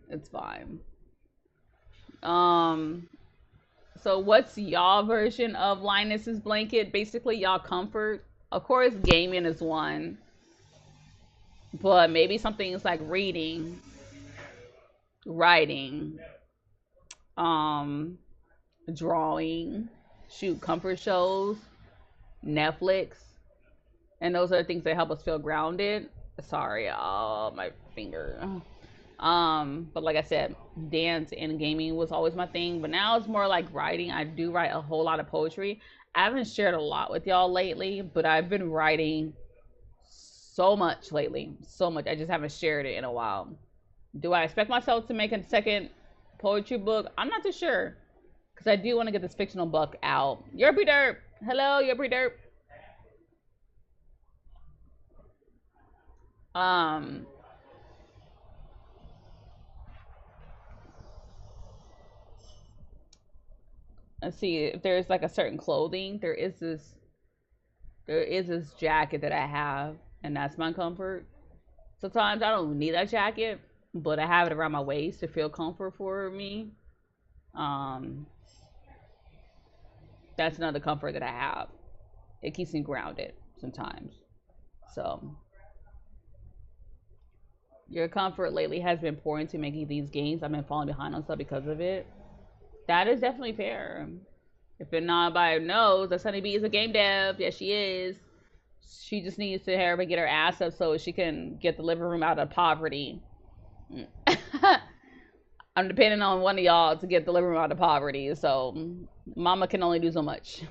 So what's y'all version of Linus's blanket? Basically, y'all comfort. Of course, gaming is one, but maybe something is like reading, writing, drawing, comfort shows, Netflix, and those are the things that help us feel grounded. Sorry, oh, my finger. But like I said, dance and gaming was always my thing, but now it's more like writing. I do write a whole lot of poetry. I haven't shared a lot with y'all lately, but I've been writing so much lately. So much. I just haven't shared it in a while. Do I expect myself to make a second poetry book? I'm not too sure, because I do want to get this fictional book out. Yerpy Derp! Hello, Yerpy Derp! Let's see if there's like a certain clothing. There is this jacket that I have, and that's my comfort. Sometimes I don't need that jacket, but I have it around my waist to feel comfort for me. That's another comfort that I have. It keeps me grounded sometimes. So your comfort lately has been poured into making these games. I've been falling behind on stuff because of it. That is definitely fair. If nobody knows, that Sunny B is a game dev. Yes, she is. She just needs to hurry and get her ass up so she can get the living room out of poverty. I'm depending on one of y'all to get the living room out of poverty, so mama can only do so much.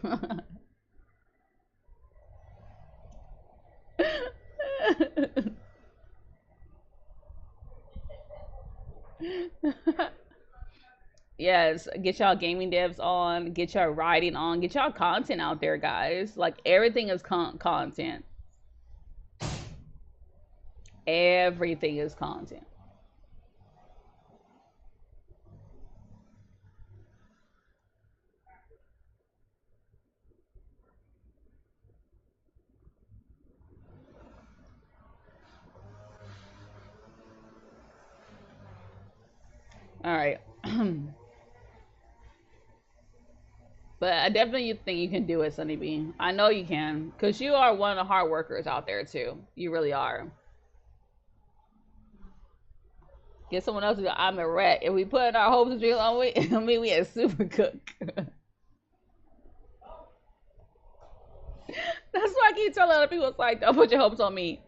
Yes, get y'all gaming devs on, get y'all writing on, get y'all content out there, guys. Like, everything is content. Everything is content. All right. But I definitely think you can do it, Sunny B. I know you can, because you are one of the hard workers out there, too. You really are. Get someone else to go, I'm a rat. If we put our hopes and dreams on me, we a super cook. That's why I keep telling other people, it's like, don't put your hopes on me.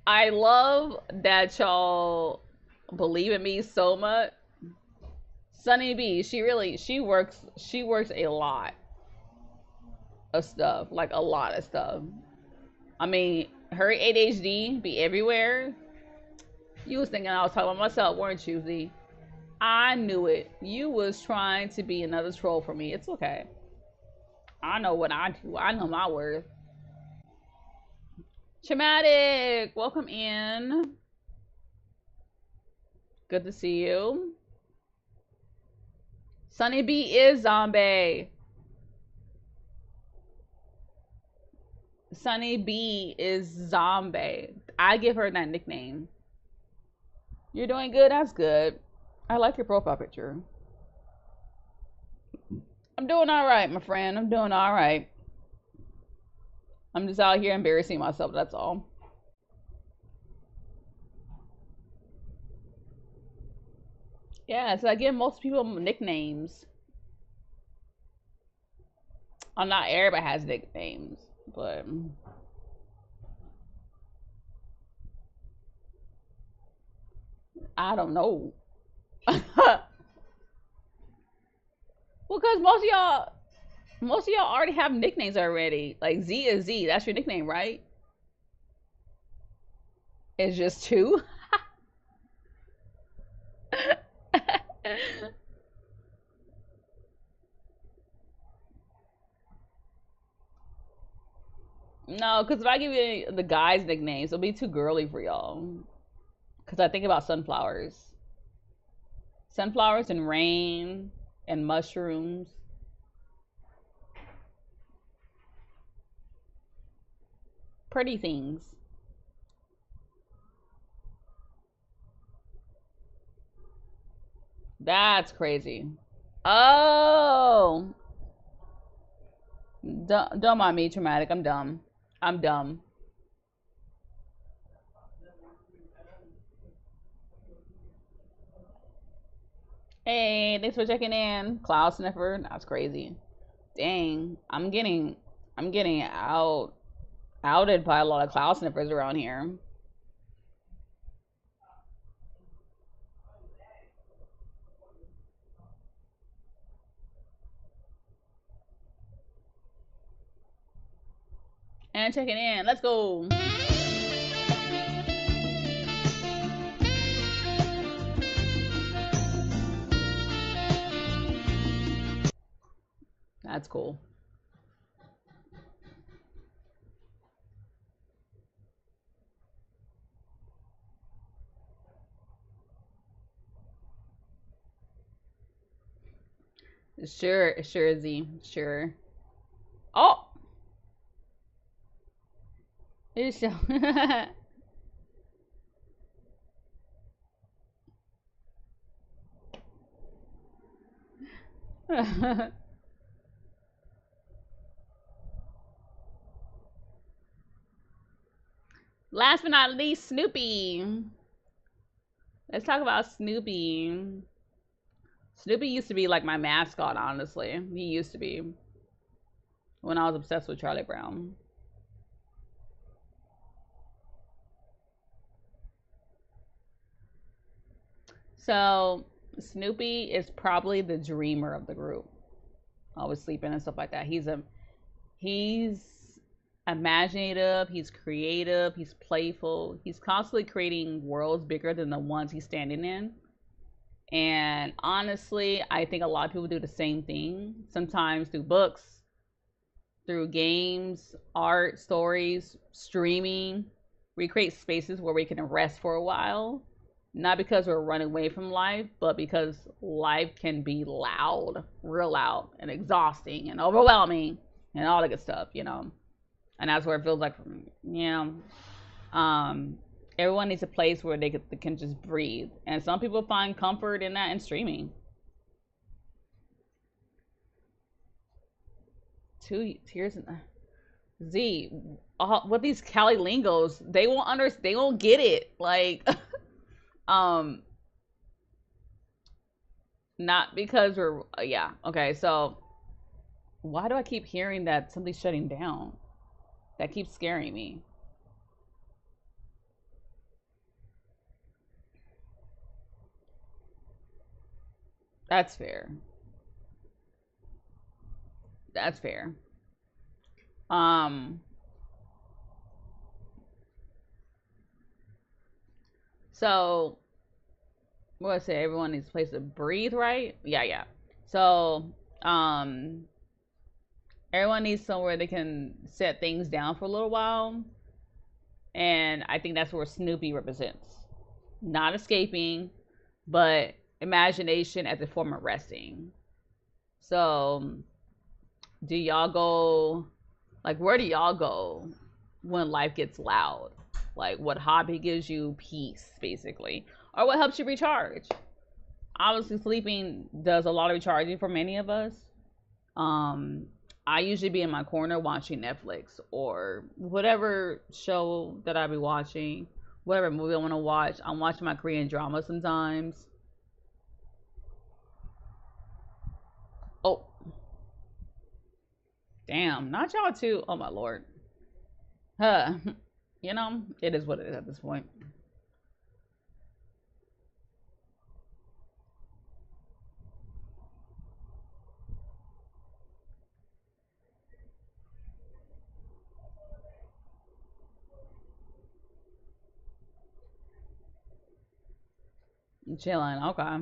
I love that y'all believe in me so much. Sunny B, she works a lot of stuff, like a lot of stuff. I mean, her ADHD be everywhere. You was thinking I was talking about myself, weren't you, Z? I knew it. You was trying to be another troll for me. It's okay. I know what I do. I know my worth. Traumatic, welcome in. Good to see you. Sunny B is zombie. Sunny B is zombie. I give her that nickname. You're doing good? That's good. I like your profile picture. I'm doing all right, my friend. I'm doing all right. I'm just out here embarrassing myself, that's all. Yeah, so I give most people nicknames. I'm not everybody has nicknames, but I don't know. Well, because most of y'all already have nicknames already. Like Z is Z. That's your nickname, right? It's just two. No, because if I give you the guys' nicknames, it'll be too girly for y'all. Because I think about sunflowers. Sunflowers and rain and mushrooms. Pretty things. That's crazy. Oh. Don't mind me, traumatic. I'm dumb. I'm dumb. Hey, thanks for checking in. Cloud sniffer. That's crazy. Dang. I'm getting outed by a lot of cloud sniffers around here. And checking in. Let's go. That's cool. Sure, Z. Sure. Oh! It's so Last but not least, Snoopy. Let's talk about Snoopy. Snoopy used to be like my mascot, honestly. He used to be. When I was obsessed with Charlie Brown. So, Snoopy is probably the dreamer of the group. Always sleeping and stuff like that. He's imaginative, he's creative, he's playful. He's constantly creating worlds bigger than the ones he's standing in. And honestly, I think a lot of people do the same thing. Sometimes through books, through games, art, stories, streaming. We create spaces where we can rest for a while. Not because we're running away from life, but because life can be loud, real loud, and exhausting, and overwhelming, and all the good stuff, you know. And that's where it feels like, you know, everyone needs a place where they can just breathe. And some people find comfort in that in streaming. 2 years in Z. What these Cali lingos, they won't understand. They won't get it. Like, not because we're yeah. Okay, so why do I keep hearing that something's shutting down? That keeps scaring me. That's fair. That's fair. So, what I say, everyone needs a place to breathe, right? Yeah. So, everyone needs somewhere they can set things down for a little while. And I think that's where Snoopy represents. Not escaping, but imagination as a form of resting. So, do y'all go, like, where do y'all go when life gets loud? Like, what hobby gives you peace, basically? Or what helps you recharge? Obviously, sleeping does a lot of recharging for many of us. I usually be in my corner watching Netflix or whatever show that I be watching, whatever movie I want to watch. I'm watching my Korean drama sometimes. Oh. Damn, not y'all too. Oh my lord. Huh. You know, it is what it is at this point. Chilling, okay.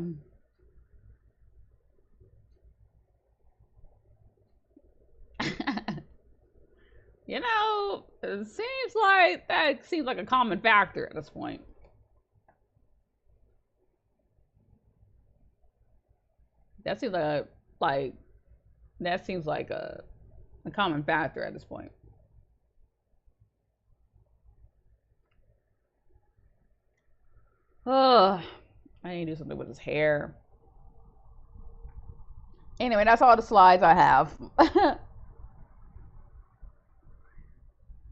You know, it seems like that seems like a common factor at this point. That seems like that seems like a common factor at this point. Oh, I need to do something with his hair. Anyway, that's all the slides I have.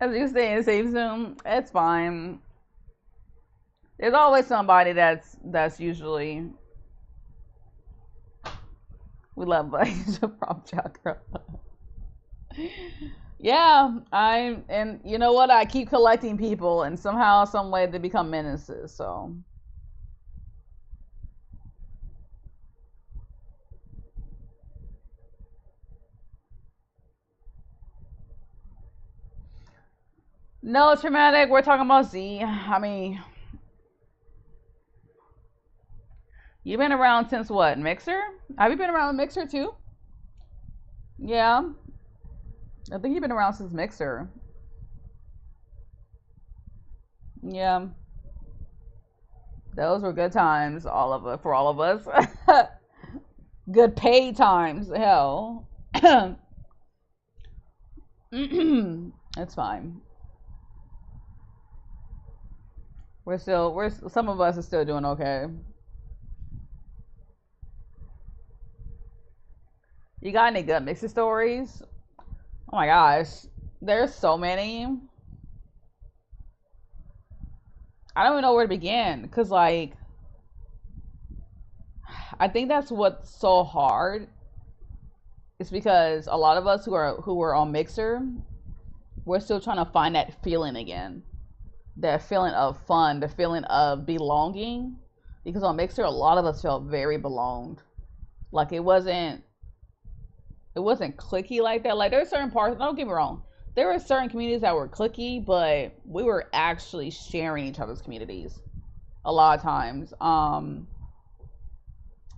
As you stay in safe zone, it's fine. There's always somebody that's usually. We love buddies from chakra. Yeah, and you know what? I keep collecting people, and somehow, some way, they become menaces. So. No, traumatic. We're talking about Z. I mean, you've been around since what? Mixer? Have you been around Mixer too? Yeah. I think you've been around since Mixer. Yeah. Those were good times, for all of us. Good paid times, hell. It's fine. Some of us are still doing okay. You got any good Mixer stories? Oh my gosh, there's so many. I don't even know where to begin, cause like, I think that's what's so hard. It's because a lot of us who were on Mixer, we're still trying to find that feeling again. That feeling of fun, the feeling of belonging. Because on Mixer, a lot of us felt very belonged. Like it wasn't clicky like that. Like there were certain parts, don't get me wrong, there were certain communities that were clicky, but we were actually sharing each other's communities a lot of times. And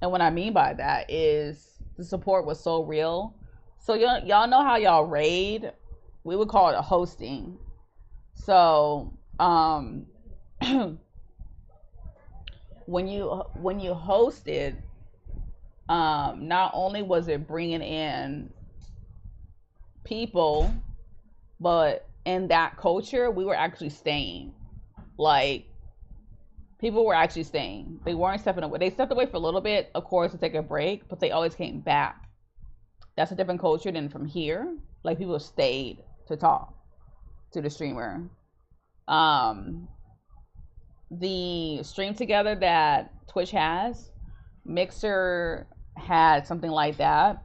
what I mean by that is the support was so real. So y'all know how y'all raid? We would call it a hosting. So when you hosted, not only was it bringing in people, but in that culture, we were actually staying. Like, people were actually staying. They weren't stepping away. They stepped away for a little bit, of course, to take a break, but they always came back. That's a different culture than from here. Like, people stayed to talk to the streamer. The stream together that Twitch has, Mixer had something like that.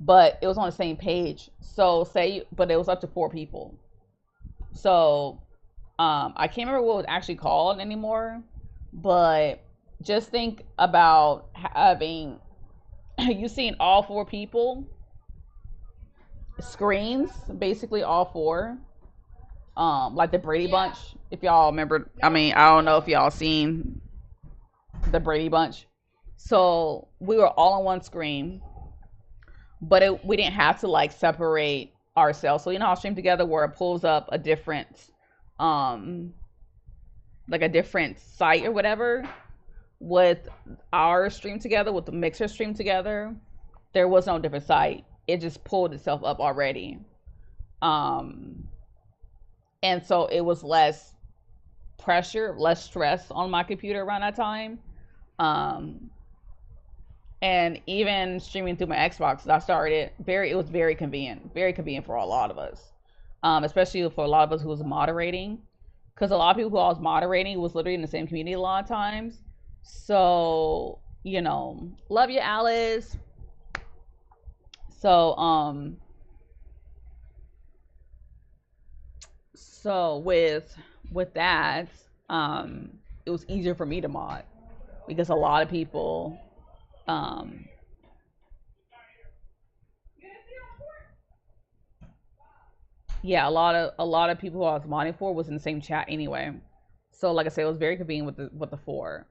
But it was on the same page. So but it was up to 4 people. So I can't remember what it was actually called anymore, but just think about having you seen all 4 people screens, basically all 4, Like the Brady Bunch. If y'all remember, I mean, I don't know if y'all seen the Brady Bunch. So we were all on one screen, but we didn't have to like separate ourselves. So you know how Stream Together where it pulls up a different, like a different site or whatever. With our Stream Together, with the Mixer Stream Together, there was no different site. It just pulled itself up already. And so it was less pressure, less stress on my computer around that time. And even streaming through my Xbox, it was very convenient for a lot of us. Especially for a lot of us who was moderating. Because a lot of people who I was moderating was literally in the same community a lot of times. So, you know, love you, Alice. So, so with that, it was easier for me to mod because a lot of people, yeah, a lot of people who I was modding for was in the same chat anyway. So, like I said, it was very convenient with the 4.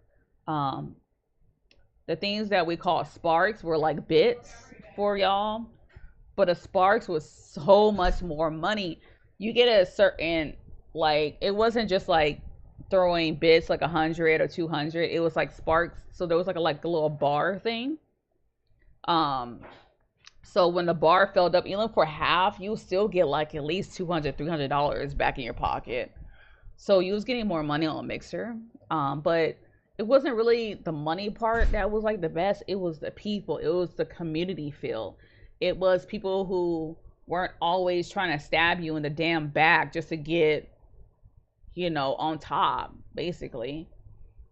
The things that we call sparks were like bits for y'all, but a sparks was so much more money. You get a certain, like, it wasn't just like throwing bits like 100 or 200. It was like sparks. So there was like a little bar thing. So when the bar filled up, even for half, you still get like at least $200, $300 back in your pocket. So you was getting more money on Mixer. But it wasn't really the money part that was like the best. It was the people. It was the community feel. It was people who weren't always trying to stab you in the damn back just to get, you know, on top, basically.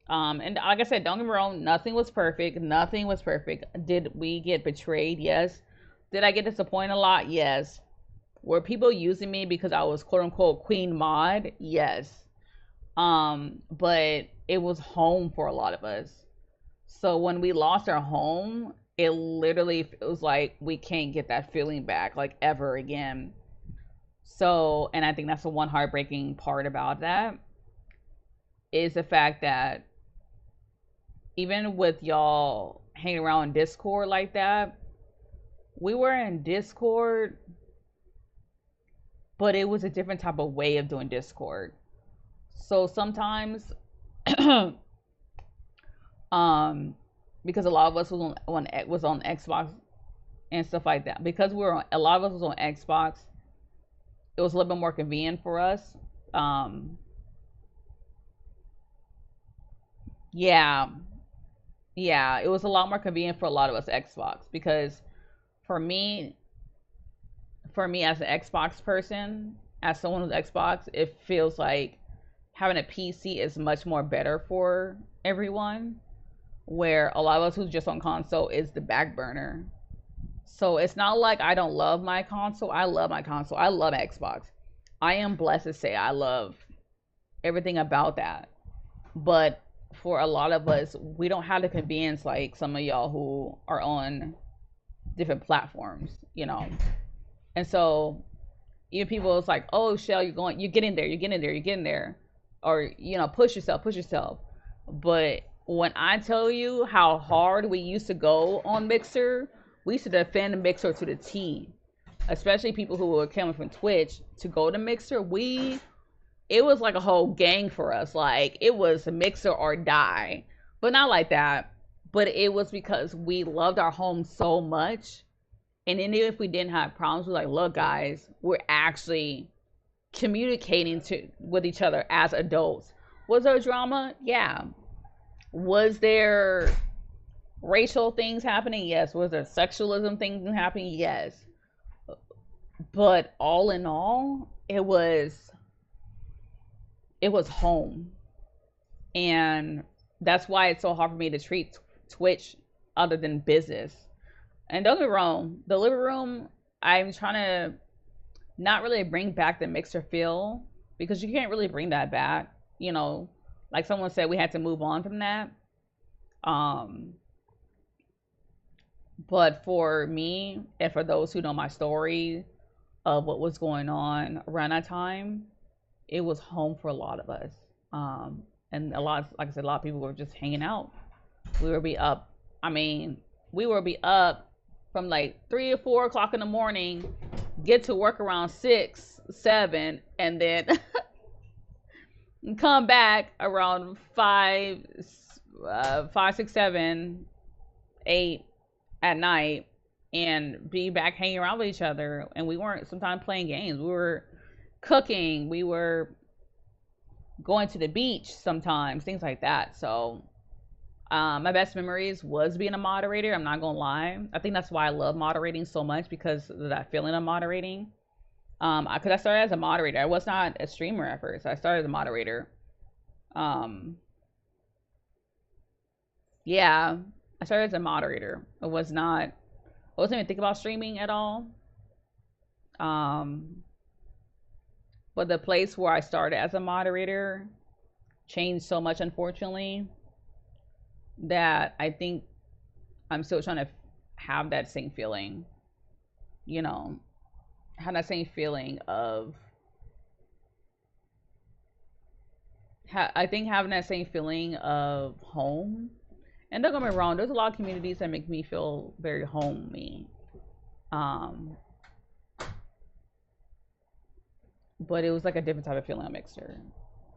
And like I said, don't get me wrong, nothing was perfect. Nothing was perfect. Did we get betrayed? Yes. Did I get disappointed a lot? Yes. Were people using me because I was quote unquote queen mod? Yes. But it was home for a lot of us. So when we lost our home, it literally feels like we can't get that feeling back like ever again. So, and I think that's the one heartbreaking part about that is the fact that even with y'all hanging around in Discord like that, we were in Discord, but it was a different type of way of doing Discord. So sometimes, because a lot of us was on Xbox and stuff like that. Because a lot of us was on Xbox, it was a little bit more convenient for us. Yeah, it was a lot more convenient for a lot of us Xbox because for me as an Xbox person, as someone who's Xbox, it feels like having a PC is much more better for everyone, where a lot of us who's just on console is the back burner. So it's not like I don't love my console. I love my console. I love Xbox. I am blessed to say I love everything about that. But for a lot of us, we don't have the convenience like some of y'all who are on different platforms, you know. And so even people, it's like, oh, Shell, you're getting there. Or, you know, push yourself. But when I tell you how hard we used to go on Mixer, we used to defend Mixer to the T. Especially people who were coming from Twitch to go to Mixer. It was like a whole gang for us. Like, it was Mixer or die. But not like that. But it was because we loved our home so much. And then even if we didn't have problems, we're like, look, guys, we're actually communicating with each other as adults. Was there drama? Yeah. Was there racial things happening? Yes. Was there sexualism things happening? Yes. But all in all, it was home. And that's why it's so hard for me to treat Twitch other than business. And don't get me wrong, the living room, I'm trying to not really bring back the Mixer feel because you can't really bring that back. You know, like someone said, we had to move on from that. But for me and for those who know my story of what was going on around that time, it was home for a lot of us. And a lot, like I said, a lot of people were just hanging out. We would be up. I mean, we would be up from like 3 or 4 o'clock in the morning, get to work around 6, 7, and then come back around 5, 6, 7, 8 at night and be back hanging around with each other. And we weren't sometimes playing games. We were cooking. We were going to the beach sometimes, things like that. So my best memories was being a moderator. I'm not gonna lie. I think that's why I love moderating so much, because of that feeling of moderating. Because I started as a moderator. I was not a streamer at first. I started as a moderator. Yeah, I started as a moderator. I wasn't even thinking about streaming at all. But the place where I started as a moderator changed so much, unfortunately, that I think I'm still trying to have that same feeling, you know, have that same feeling of, I think having that same feeling of home. And don't get me wrong, there's a lot of communities that make me feel very homey. But it was like a different type of feeling on Mixer,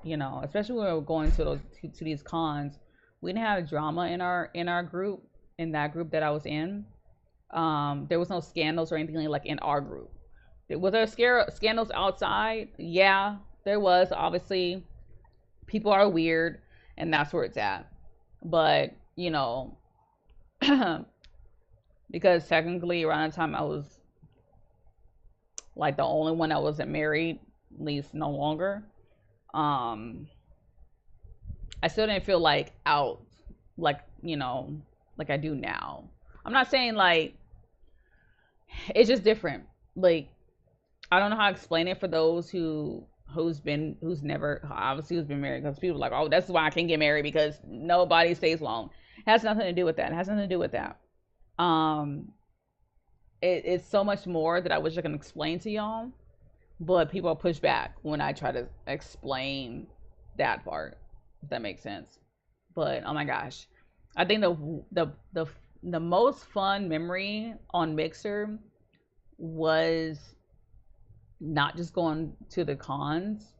you know, especially when we were going to these cons. We didn't have drama in our group, in that group that I was in. There was no scandals or anything like in our group. Was there scandals outside? Yeah, there was. Obviously, people are weird, and that's where it's at. But, you know, because technically around the time I was like the only one that wasn't married, at least no longer, I still didn't feel like out, like, you know, like I do now. I'm not saying like, it's just different. Like, I don't know how to explain it for those who's been married, because people are like, oh, that's why I can't get married, because nobody stays long. It has nothing to do with that. It has nothing to do with that. It's so much more that I wish I could explain to y'all, but people push back when I try to explain that part, if that makes sense. But oh my gosh, I think the most fun memory on Mixer was not just going to the cons,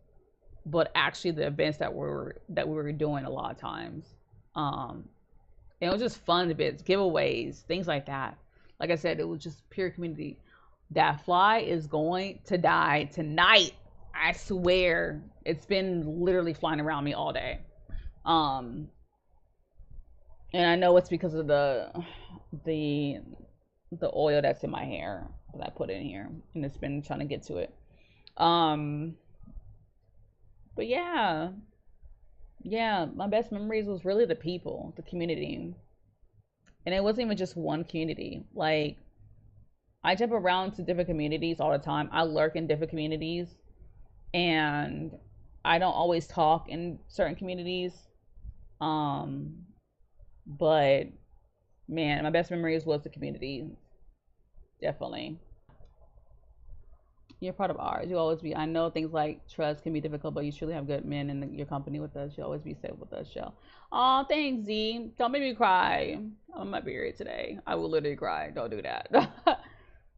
but actually the events that we were doing a lot of times. And it was just fun bits, giveaways, things like that. Like I said, it was just pure community. That fly is going to die tonight. I swear. It's been literally flying around me all day. And I know it's because of the oil that's in my hair that I put in here, and it's been trying to get to it. But yeah, my best memories was really the people, the community. And it wasn't even just one community. Like, I jump around to different communities all the time. I lurk in different communities, and I don't always talk in certain communities. But man, my best memories was the community. Definitely. You're part of ours. You always be. I know things like trust can be difficult, but you truly have good men in your company with us. You always be safe with us, Shell. Oh, thanks, Z. Don't make me cry. I'm my period today. I will literally cry. Don't do that.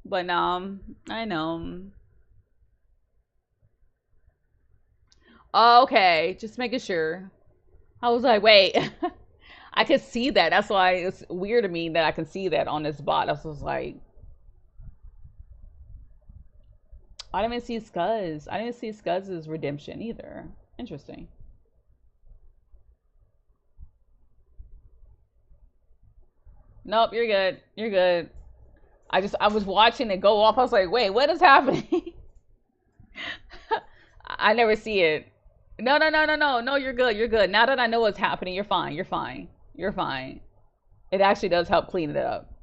But I know. Okay, just making sure. I was like, wait. I could see that. That's why it's weird to me that I can see that on this bot. I was like, I didn't even see Scuzz. I didn't see Scuzz's redemption either. Interesting. Nope, you're good. You're good. I was watching it go off. I was like, wait, what is happening? I never see it. No, you're good. You're good. Now that I know what's happening, you're fine. You're fine. You're fine. It actually does help clean it up.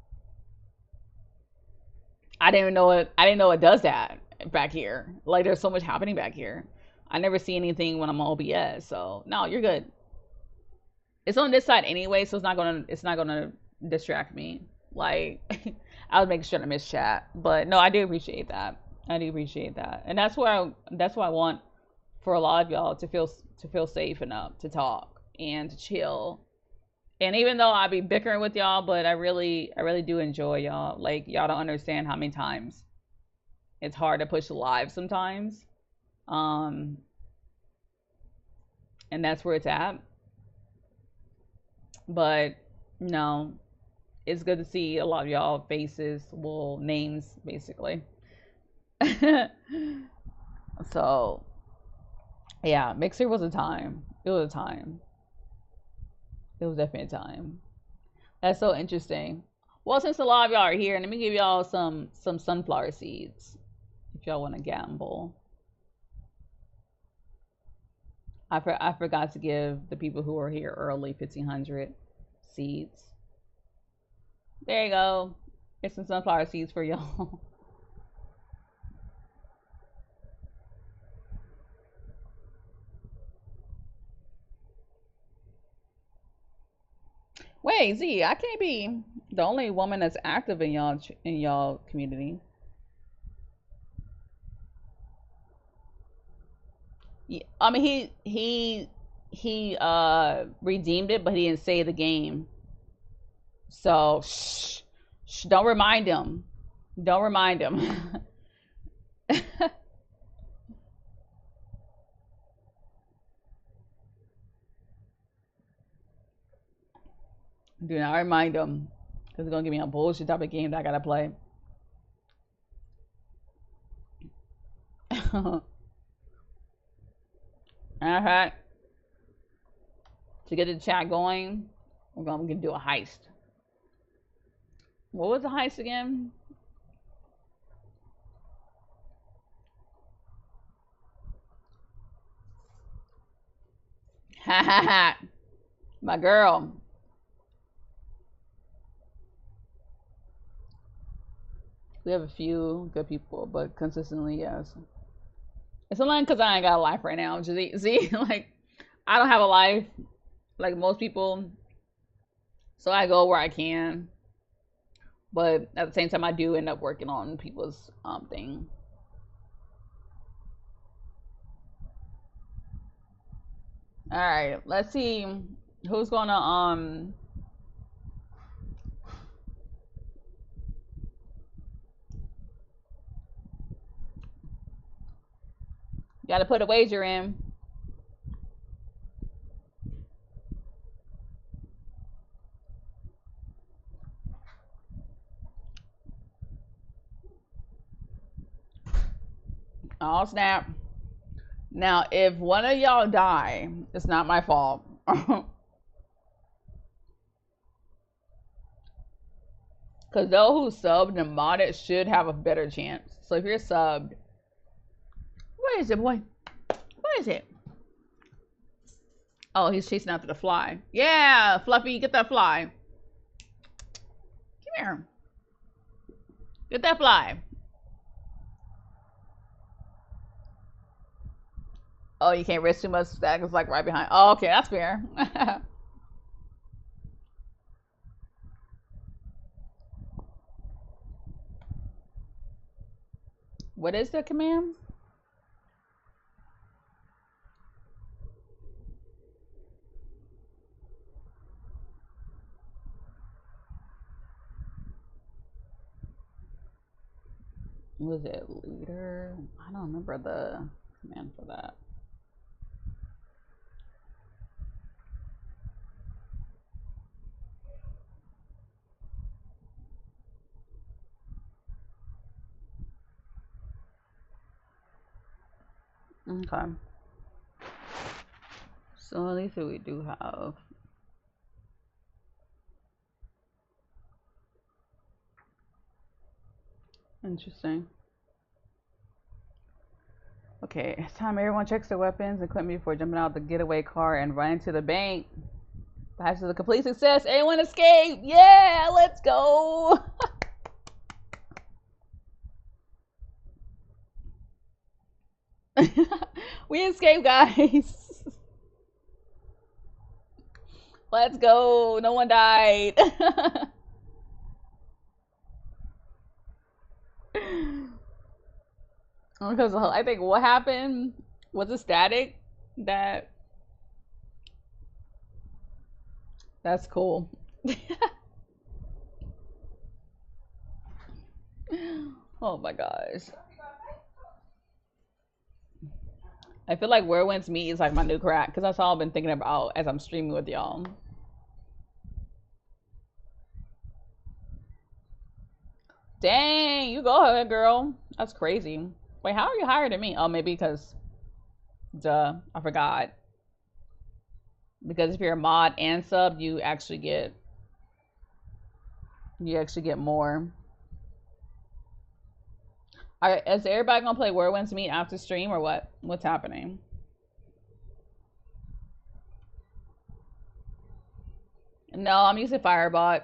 I didn't know it does that back here. Like, there's so much happening back here. I never see anything when I'm on OBS. So no, you're good. It's on this side anyway, so it's not gonna distract me. Like, I was making sure to miss chat. But no, I do appreciate that. And that's why I want for a lot of y'all to feel safe enough to talk and to chill. And even though I be bickering with y'all, but I really do enjoy y'all. Like, y'all don't understand how many times it's hard to push live sometimes. And that's where it's at. But no, it's good to see a lot of y'all faces, well, names basically. So yeah, Mixer was a time. It was a time. It was definitely a time. That's so interesting. Well, since a lot of y'all are here, let me give y'all some sunflower seeds if y'all want to gamble. I forgot to give the people who were here early 1,500 seeds. There you go. Here's some sunflower seeds for y'all. Wait, Z, I can't be the only woman that's active in y'all community. I mean, he redeemed it, but he didn't say the game. So shh, don't remind him. Don't remind him. Do not remind him, because it's gonna give me a bullshit type of game that I gotta play. Alright. To get the chat going, we're gonna do a heist. What was the heist again? Ha ha ha. My girl. We have a few good people, but consistently, yes. It's only because I ain't got a life right now. See, like, I don't have a life like most people, so I go where I can. But at the same time, I do end up working on people's thing. All right, let's see who's gonna gotta put a wager in. Oh snap. Now, if one of y'all die, it's not my fault. Because those who subbed and modded should have a better chance. So if you're subbed, what is it, boy? What is it? Oh, he's chasing after the fly. Yeah, Fluffy, get that fly. Come here. Get that fly. Oh, you can't risk too much. That is like right behind. Oh, okay, that's fair. What is the command? Was it leader? I don't remember the command for that. Okay. So at least we do have. Interesting. Okay, it's time everyone checks their weapons and equipment before jumping out the getaway car and running to the bank. The heist is a complete success. Everyone escaped. Yeah, let's go. We escaped, guys. Let's go. No one died. Because I think what happened, Was it static? That's cool. Oh my gosh. I feel like Where Winds Meet is like my new crack, because that's all I've been thinking about as I'm streaming with y'all. Dang, you go ahead, girl. That's crazy. Wait, how are you higher than me? Oh, maybe because, duh, I forgot. Because if you're a mod and sub, you actually get more. Alright, is everybody gonna play Where Winds Meet after stream or what? What's happening? No, I'm using Firebot.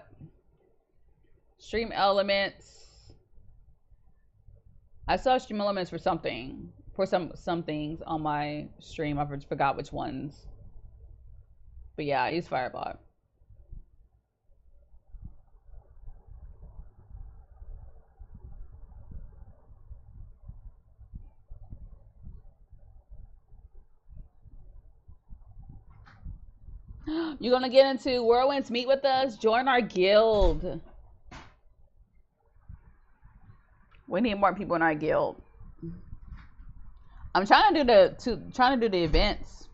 Stream Elements. I saw Stream Elements for something. For some things on my stream. I forgot which ones. But yeah, I use Firebot. You're gonna get into Whirlwinds Meet with us? Join our guild. We need more people in our guild. I'm trying to do the events.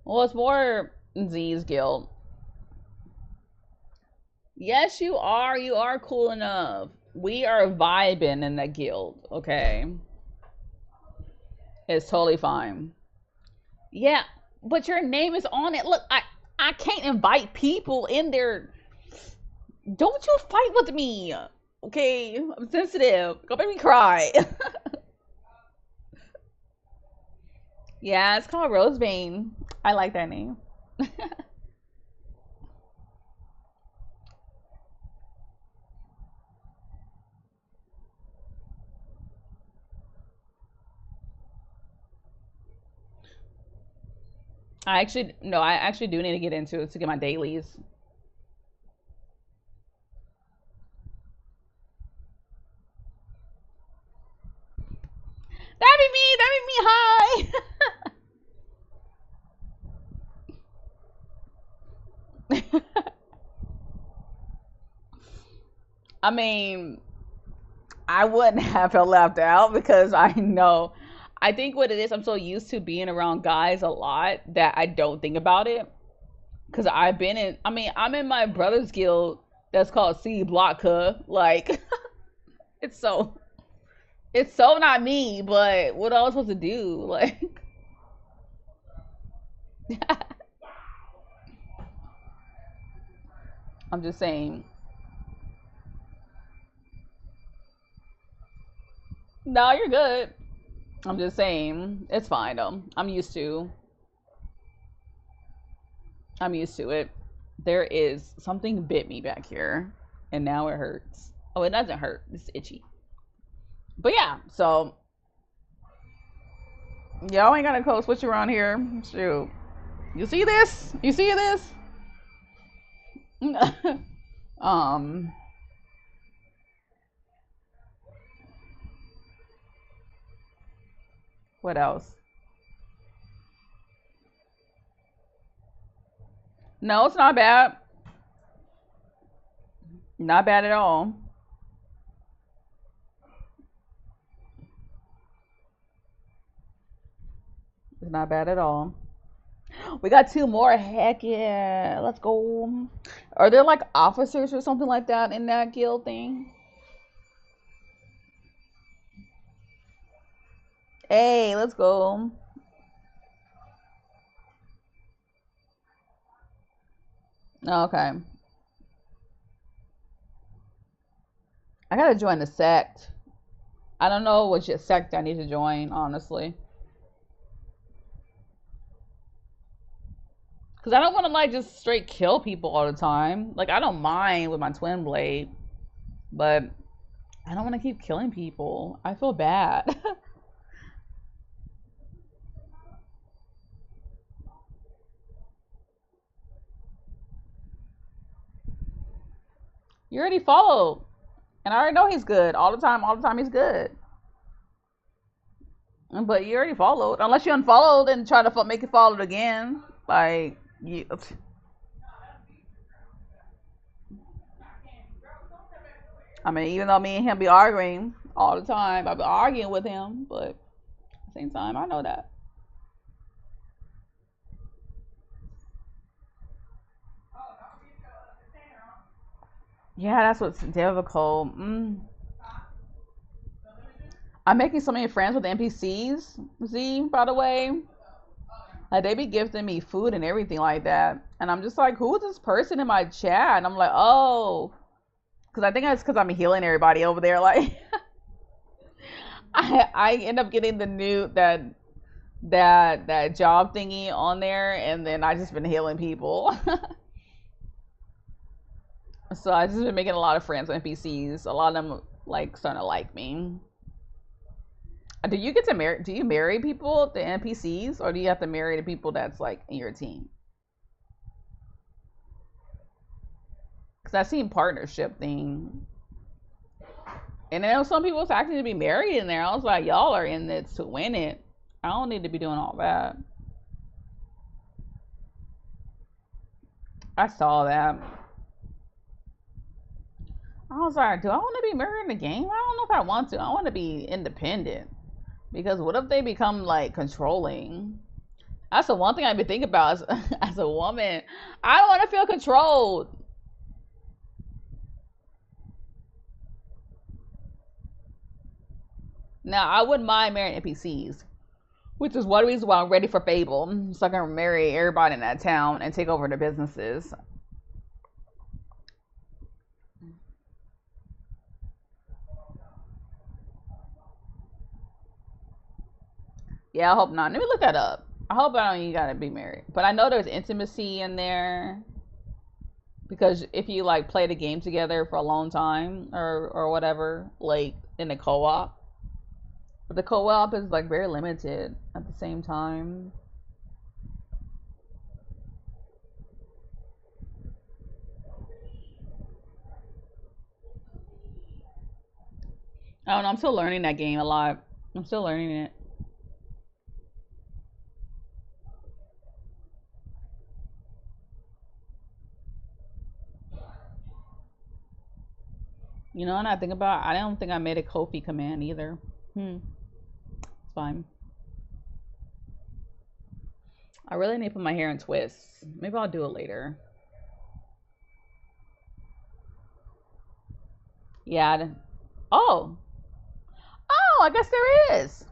Well, it's more Z's guild. Yes, you are. You are cool enough. We are vibing in that guild, okay? It's totally fine. Yeah, but your name is on it. Look, I can't invite people in there. Don't you fight with me, okay? I'm sensitive. Don't make me cry. Yeah, it's called Rosebane. I like that name. I actually do need to get into it to get my dailies. That'd be me. That'd be me. Hi. I mean, I wouldn't have felt left out because I know. I think what it is, I'm so used to being around guys a lot that I don't think about it. Because I'm in my brother's guild that's called C Block. Like, it's so not me, but what I was supposed to do? Like, I'm just saying. No, you're good. I'm just saying. It's fine, though. I'm used to it. There is something bit me back here, and now it hurts. Oh, it doesn't hurt. It's itchy. But yeah, so y'all ain't got a code switch around here. Shoot. You see this? You see this? What else? No, it's not bad. Not bad at all. It's not bad at all. We got 2 more. Heck yeah. Let's go. Are there like officers or something like that in that guild thing? Hey, let's go. Okay. I gotta join the sect. I don't know which sect I need to join, honestly. Because I don't want to, like, just straight kill people all the time. Like, I don't mind with my twin blade. But I don't want to keep killing people. I feel bad. You already followed. And I already know he's good. All the time he's good. But you already followed. Unless you unfollowed and try to make it follow again. Like, you... I mean, even though me and him be arguing all the time, I be arguing with him, but at the same time, I know that. Yeah, that's what's difficult. I'm making so many friends with NPCs, Z, by the way. Like, they be gifting me food and everything like that. And I'm just like, who is this person in my chat? And I'm like, oh. Because I think it's because I'm healing everybody over there. Like, I end up getting the new, that job thingy on there. And then I just been healing people. So I just been making a lot of friends with NPCs. A lot of them, like, starting to like me. Do you get to marry? Do you marry people, the NPCs, or do you have to marry the people that's like in your team? Because I seen partnership thing, and then some people was asking to be married in there. I was like, y'all are in it to win it. I don't need to be doing all that. I saw that. I was like, do I want to be married in the game? I don't know if I want to. I want to be independent. Because what if they become like controlling? That's the one thing I've been thinking about as a woman. I don't want to feel controlled. Now, I wouldn't mind marrying NPCs, which is one reason why I'm ready for Fable. So I can marry everybody in that town and take over the businesses. Yeah, I hope not. Let me look that up. I hope I don't even gotta be married. But I know there's intimacy in there. Because if you like play the game together for a long time or whatever, like in the co-op. But the co-op is like very limited at the same time. I don't know, I'm still learning that game a lot. I'm still learning it. You know, and I think about, I don't think I made a Kofi command either. It's fine. I really need to put my hair in twists. Maybe I'll do it later. Yeah. Oh, I guess there is.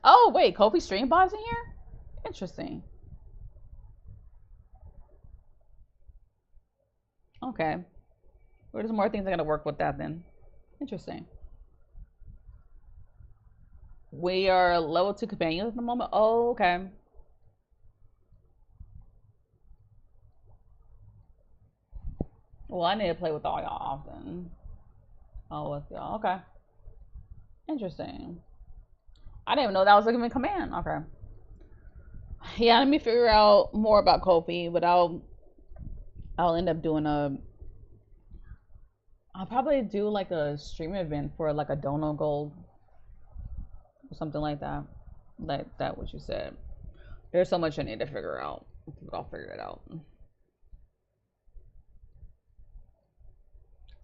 Oh, wait, Kofi stream bots in here? Interesting. Okay. Well, there's more things I gotta work with that then. Interesting. We are level 2 companions at the moment. Oh, okay. Well, I need to play with all y'all often. Oh, with y'all. Okay. Interesting. I didn't even know that was a command. Okay. Yeah, let me figure out more about Kofi, but I'll end up doing I'll probably do like a stream event for like a Dono Gold or something like that. Like that what you said. There's so much I need to figure out. But I'll figure it out.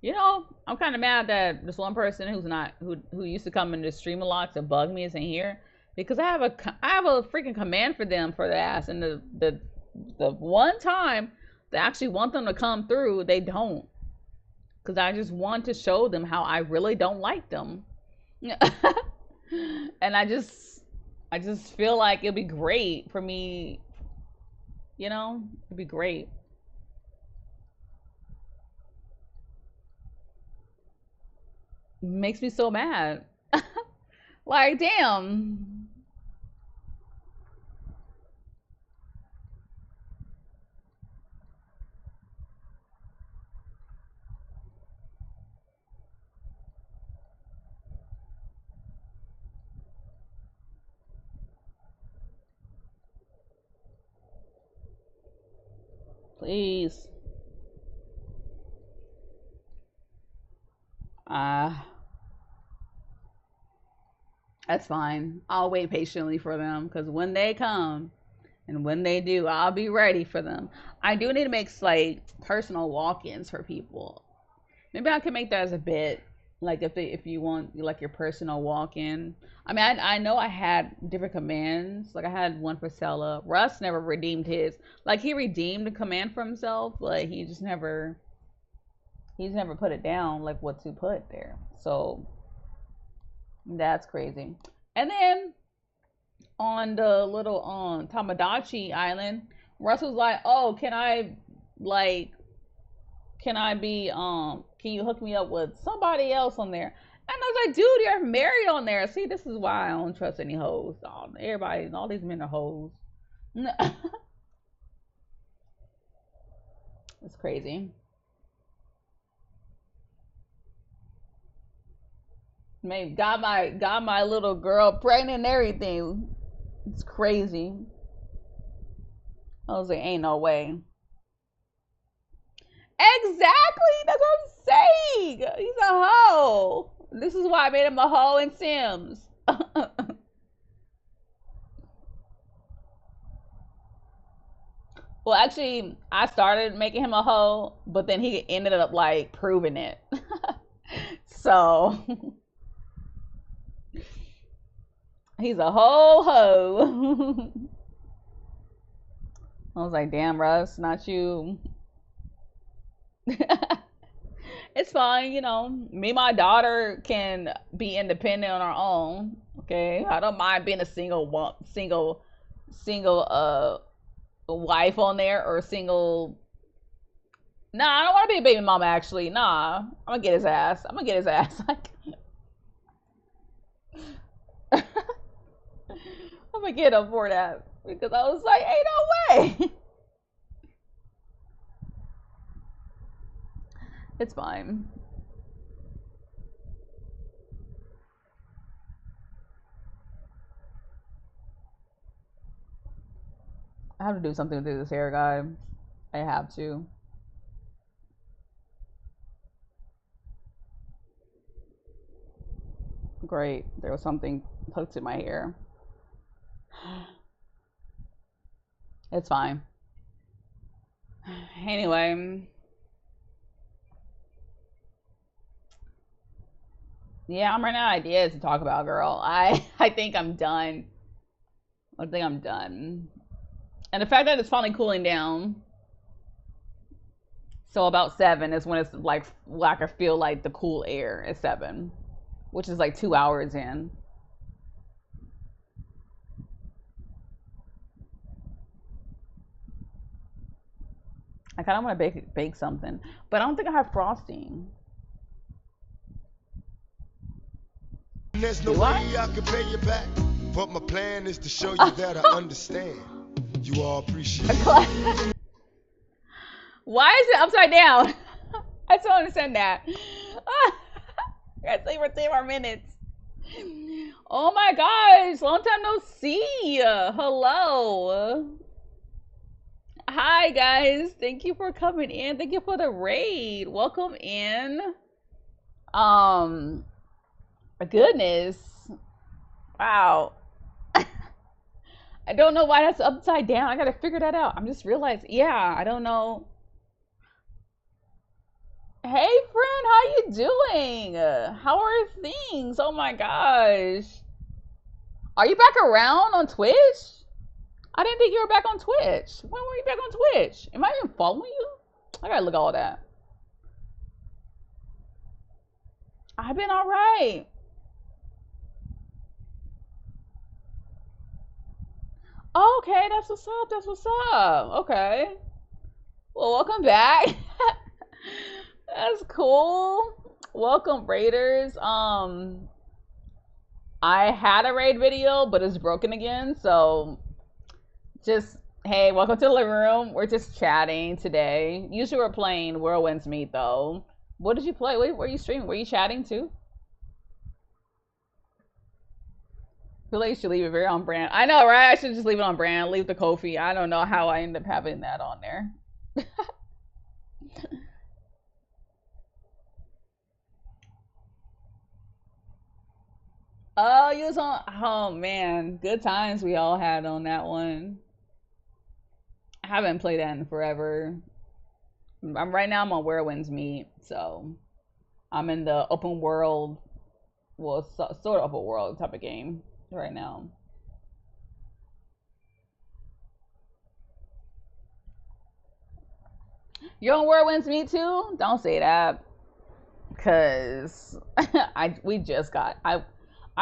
You know, I'm kind of mad that this one person who used to come into stream a lot to bug me isn't here, because I have a freaking command for them for the ass, and the one time that I actually want them to come through, they don't, because I just want to show them how I really don't like them. And I just feel like it'd be great for me, you know, it'd be great. Makes me so mad. Like, damn. Please. Uh, that's fine. I'll wait patiently for them because when they come and when they do, I'll be ready for them. I do need to make like personal walk-ins for people. Maybe I can make that as a bit. Like if you want like your personal walk-in. I mean, I know I had different commands. Like I had one for Sella. Russ never redeemed his. Like he redeemed a command for himself, but he's never put it down like what to put there. So that's crazy. And then on the little Tamagotchi island, Russ was like, "Oh, can I be can you hook me up with somebody else on there?" And I was like, "Dude, you're married on there." See, this is why I don't trust any hoes. Everybody, all these men are hoes. It's crazy. Man, got my little girl pregnant and everything. It's crazy. I was like, ain't no way. Exactly. That's what I'm saying. He's a hoe. This is why I made him a hoe in Sims. Well, actually, I started making him a hoe, but then he ended up like proving it. So he's a whole hoe. I was like, damn, Russ, not you. It's fine, me and my daughter can be independent on our own. Okay, I don't mind being a single wife on there or single. Nah, I don't want to be a baby mama. Actually, nah, I'm gonna get his ass. Like, I'm gonna get him for that because I was like, ain't no way. It's fine. I have to do something with this hair, guy. I have to. Great. There was something hooked to my hair. It's fine. Anyway. Yeah, I'm running out of ideas to talk about, girl. I think I'm done. I think I'm done. And the fact that it's finally cooling down. So about 7 is when it's like I can feel like the cool air at 7. Which is like 2 hours in. I kind of want to bake something. But I don't think I have frosting. There's no way I can pay you back, but my plan is to show you that I understand. You all appreciate it. Why is it upside down? I still don't understand that. I gotta sleep for 3 more minutes. Oh my gosh, long time no see. Hello. Hi guys, thank you for coming in. Thank you for the raid. Welcome in. Goodness. Wow. I don't know why that's upside down. I gotta figure that out. I'm just realizing. Yeah, I don't know. Hey friend, how you doing? How are things? Oh my gosh. Are you back around on Twitch? I didn't think you were back on Twitch. When were you back on Twitch? Am I even following you? I gotta look at all that. I've been alright. Okay, that's what's up. That's what's up. Okay. Well, welcome back. That's cool. Welcome, Raiders. I had a raid video, but it's broken again. So, just hey, welcome to the living room. We're just chatting today. Usually, we're playing Whirlwind's Meet, though. What did you play? Wait, were you streaming? Were you chatting too? I feel like you should leave it very on brand. I know, right? I should just leave it on brand. Leave the Kofi. I don't know how I end up having that on there. Oh, you was on. Oh man, good times we all had on that one. I haven't played that in forever. Right now. I'm on Where Winds Meet, so I'm in the open world, well, sort of open world type of game right now. You're on Where Winds Meet too? Don't say that, cause I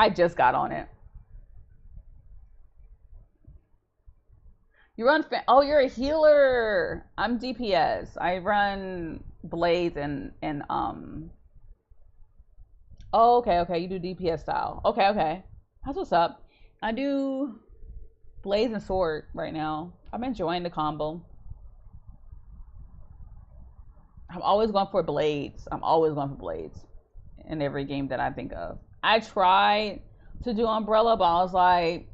just got on it. You run. Oh, you're a healer. I'm DPS. I run blades and. Oh, okay. You do DPS style. Okay. That's what's up. I do blades and sword right now. I'm enjoying the combo. I'm always going for blades. In every game that I think of. I tried to do Umbrella, but I was like,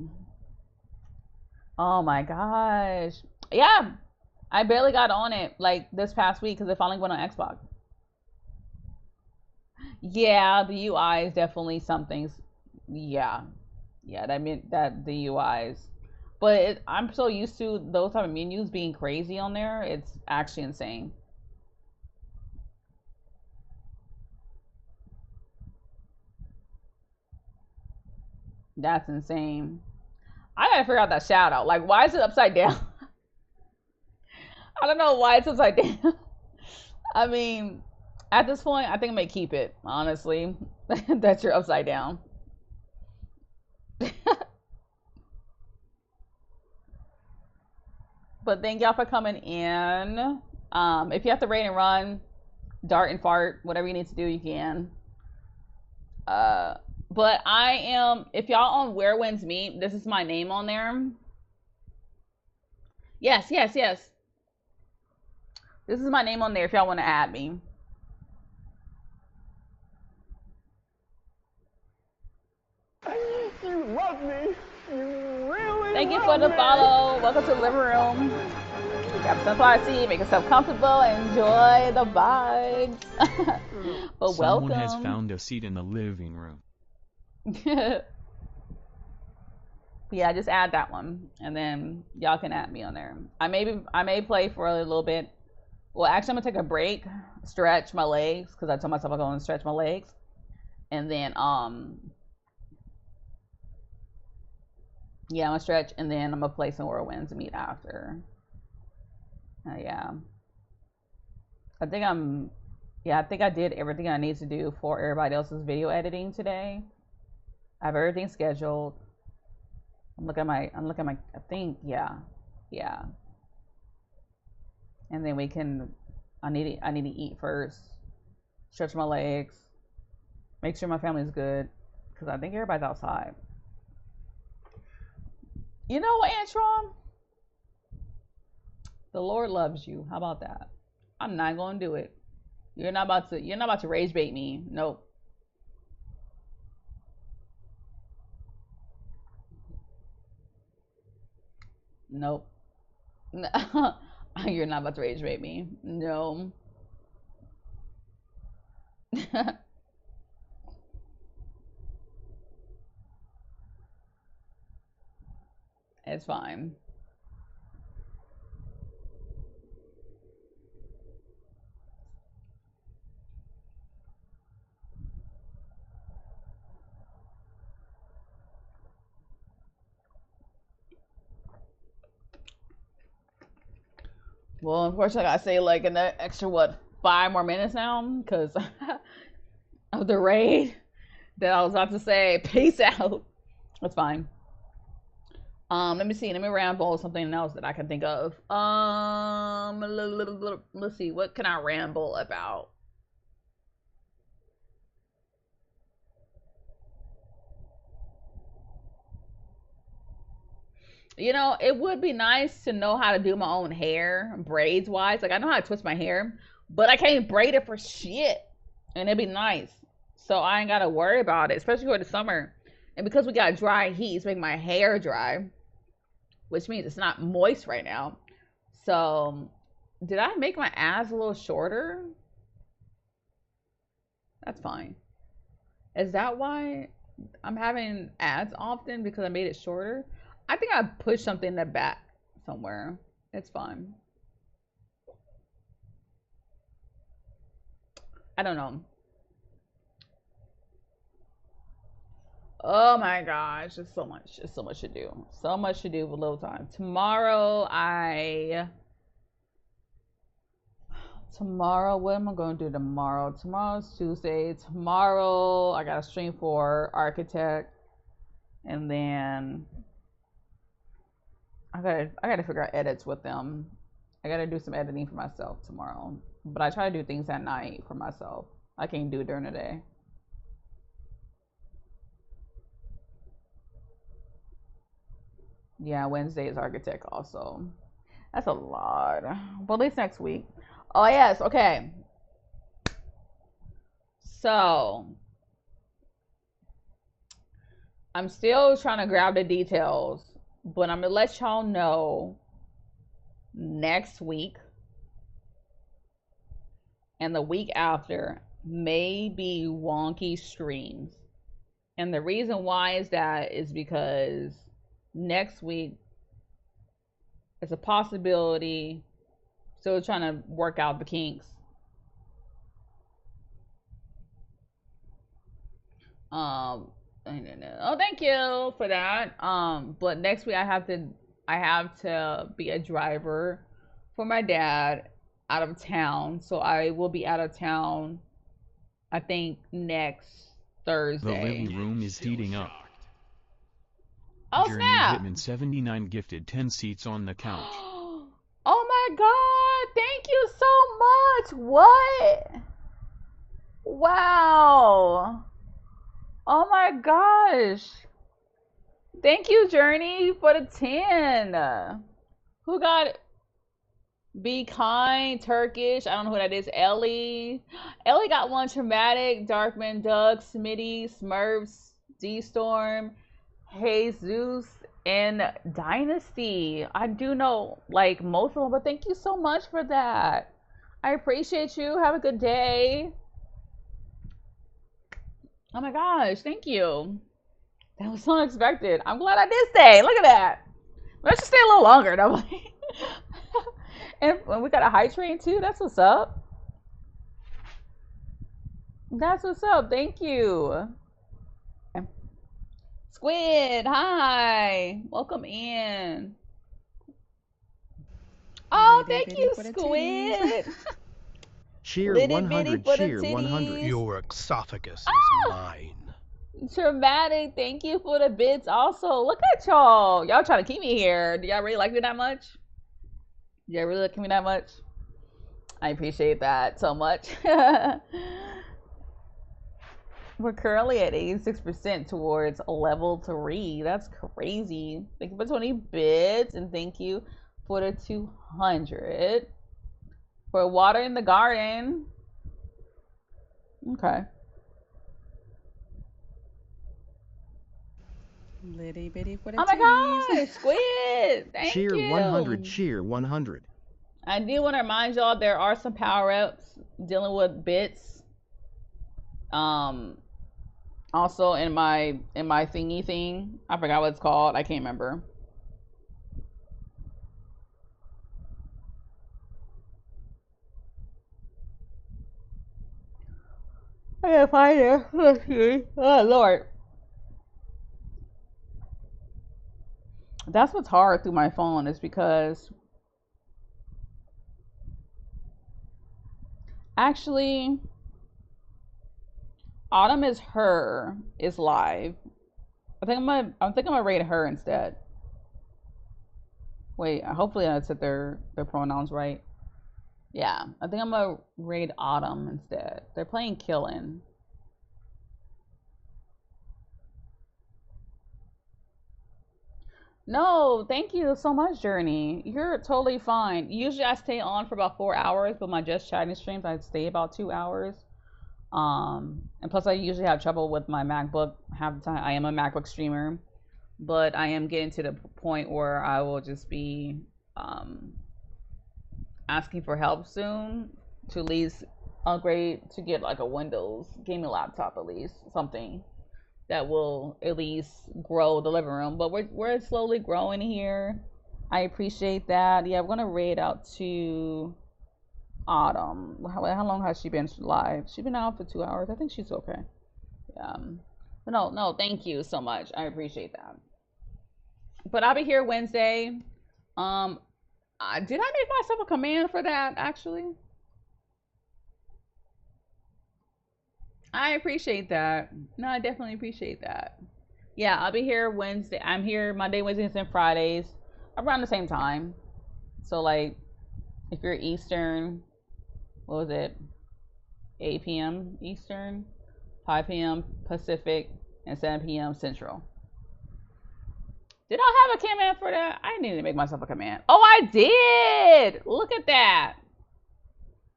oh my gosh. Yeah. I barely got on it like this past week because it finally went on Xbox. Yeah, the UI is definitely something. Yeah. That meant that the UIs. But I'm so used to those type of menus being crazy on there. It's actually insane. That's insane. I gotta figure out that shadow. Like, why is it upside down? I don't know why it's upside down. I mean, at this point, I think I may keep it, honestly. That you're upside down. But thank y'all for coming in. If you have to raid and run, dart and fart, whatever you need to do, you can. But I am, if y'all on Where Winds Meet, this is my name on there. Yes. This is my name on there if y'all want to add me. You love me. You really Thank you for the follow. Welcome to the living room. Grab some seat, make yourself comfortable, enjoy the vibes. But Someone welcome. has found a seat in the living room. Yeah, just add that one, and then y'all can add me on there. I may play for a little bit. Well, actually, I'm gonna take a break, stretch my legs, because I told myself I'm gonna stretch my legs, and then yeah, I'm gonna stretch, and then I'm gonna play some Where Winds Meet after. Yeah. I think I did everything I need to do for everybody else's video editing today. I have everything scheduled. I'm looking at my I think, yeah. And then I need to eat first. Stretch my legs. Make sure my family's good. Because I think everybody's outside. You know what, Antron? The Lord loves you. How about that? I'm not gonna do it. You're not about to rage bait me. Nope. You're not about to rage bait me. No. It's fine. Well, unfortunately, I gotta say like an extra 5 more minutes now because of the raid that I was about to say. Peace out. That's fine. Let me see. Let me ramble something else that I can think of. Let's see. What can I ramble about? You know, it would be nice to know how to do my own hair, braids wise. Like, I know how to twist my hair, but I can't braid it for shit. And it'd be nice. So I ain't got to worry about it, especially for the summer. And because we got dry heat, it's making my hair dry, which means it's not moist right now. So, did I make my ass a little shorter? That's fine. Is that why I'm having ads often because I made it shorter. I think I pushed something in the back somewhere. It's fine. I don't know. Oh my gosh, it's so much. It's so much to do. So much to do with little time. Tomorrow, what am I going to do tomorrow? Tomorrow's Tuesday. Tomorrow, I got to stream for Architect. And then I gotta figure out edits with them. I gotta do some editing for myself tomorrow. But I try to do things at night for myself. I can't do it during the day. Yeah, Wednesday is Architect also. That's a lot. But at least next week. Oh yes, okay. So I'm still trying to grab the details, but I'm gonna let y'all know next week and the week after may be wonky streams. And the reason why is because next week it's a possibility, still trying to work out the kinks. Oh, thank you for that. But next week I have to be a driver for my dad out of town. So I will be out of town, I think, next Thursday. The living room is heating up. Oh, Journey snap! Hitman 79 gifted 10 seats on the couch. Oh my god! Thank you so much! What? Wow! Oh my gosh! Thank you, Journey, for the 10. Who got it? Be Kind, Turkish. I don't know who that is. Ellie. Ellie got one. Traumatic, Darkman, Doug, Smitty, Smurfs, D-Storm, Jesus, and Dynasty. I do know, like, most of them, but thank you so much for that. I appreciate you. Have a good day. Oh my gosh, thank you. That was so unexpected. I'm glad I did stay. Look at that. Let's just stay a little longer. No? And we got a high train too. That's what's up. That's what's up. Thank you. Squid, hi. Welcome in. Oh, thank you, Squid. Cheer Litty 100, bitty for the cheer 100. titties. Your esophagus is mine. Traumatic, thank you for the bits. Also, look at y'all. Y'all trying to keep me here. Do y'all really like me that much? Do y'all really like me that much? I appreciate that so much. We're currently at 86% towards level 3. That's crazy. Thank you for 20 bits, and thank you for the 200 for water in the garden. Okay. Litty bitty for the Oh my gosh, Squid! Thank cheer you. 100, cheer 100. I do want to remind y'all there are some power-ups dealing with bits. Also in my thingy thing. I forgot what it's called. I can't remember. I gotta find it. Let's see. Oh Lord. That's what's hard through my phone, is because actually Autumn is Her is live. I think I'm gonna rate her instead. Wait, hopefully I said their pronouns right. Yeah, I think I'm gonna raid Autumn instead. They're playing Killin'. No, thank you so much, Journey. You're totally fine. Usually I stay on for about 4 hours, but my Just Chatting streams I stay about 2 hours. And plus I usually have trouble with my MacBook half the time. I am a MacBook streamer, but I am getting to the point where I will just be asking for help soon to at least upgrade to get like a Windows gaming laptop, at least something. that will at least grow the living room. But we're slowly growing here. I appreciate that. Yeah, we're gonna raid out to Autumn. How long has she been live? She's been out for 2 hours. I think she's okay. But no, thank you so much. I appreciate that. But I'll be here Wednesday. Did I make myself a command for that, actually? I appreciate that. No, I definitely appreciate that. Yeah, I'll be here Wednesday. I'm here Monday, Wednesdays, and Fridays around the same time. So, like, if you're Eastern, what was it? 8 p.m. Eastern, 5 p.m. Pacific, and 7 p.m. Central. Did I have a command for that? I need to make myself a command. Oh, I did! Look at that.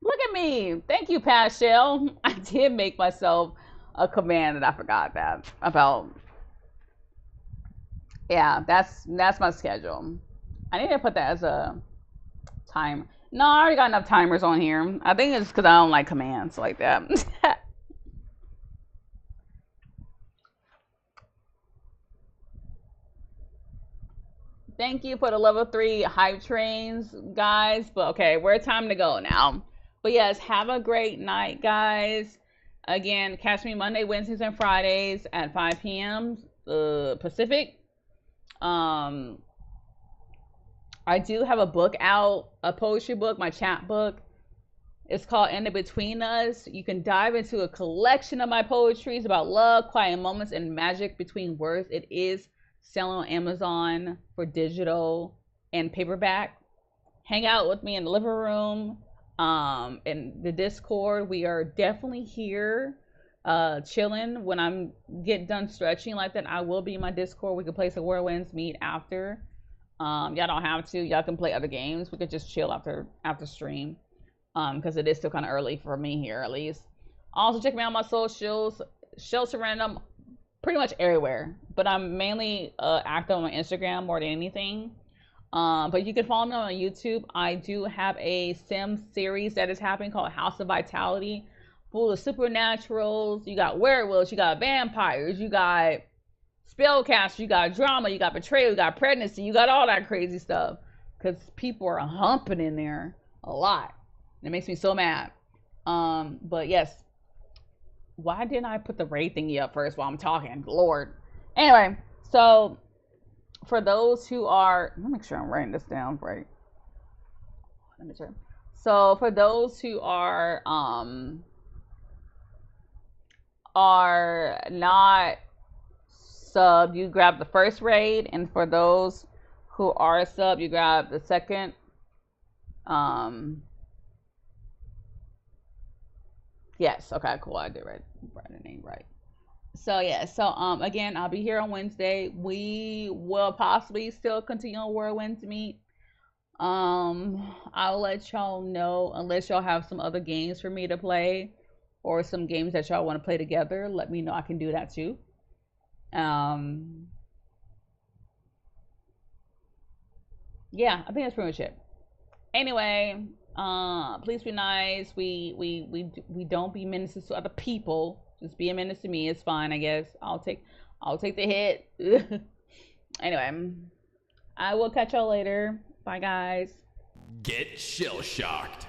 Look at me. Thank you, Pastel. I did make myself a command that I forgot that about. Yeah, that's my schedule. I need to put that as a time. No, I already got enough timers on here. I think it's because I don't like commands like that. Thank you for the level 3 hype trains, guys. But okay, we're time to go now. But yes, have a great night, guys. Again, catch me Monday, Wednesdays, and Fridays at 5 p.m. Pacific. I do have a book out, a poetry book, my chat book. It's called In the Between Us. You can dive into a collection of my poetries about love, quiet moments, and magic between words. It is selling on Amazon for digital and paperback. Hang out with me in the living room. In the Discord, we are definitely here chilling. When I'm get done stretching like that, I will be in my Discord. We can play some Whirlwinds meet after. Y'all don't have to. Y'all can play other games. We could just chill after stream, because it is still kind of early for me here at least. Also check me out on my socials, Shelter Random, pretty much everywhere, but I'm mainly active on my Instagram more than anything. But you can follow me on YouTube. I do have a Sim series that is happening called House of Vitality, full of supernaturals. You got werewolves, you got vampires, you got spellcasters, you got drama, you got betrayal, you got pregnancy, you got all that crazy stuff. Because people are humping in there a lot. It makes me so mad. But yes, why didn't I put the raid thingy up first while I'm talking? Lord. Anyway, so for those who are, let me make sure I'm writing this down right. Let me check. So for those who are not sub, you grab the first raid, and for those who are sub, you grab the second. Yes, okay, cool. I did write the name right. So yeah, again, I'll be here on Wednesday. We will possibly still continue on Whirlwinds meet. I'll let y'all know, unless y'all have some other games for me to play or some games that y'all want to play together. Let me know. I can do that too. Yeah, I think that's pretty much it. Anyway, please be nice. We don't be menaces to other people. Just be a menace to me. It's fine, I guess. I'll take the hit. Anyway, I will catch y'all later. Bye, guys. Get shell shocked.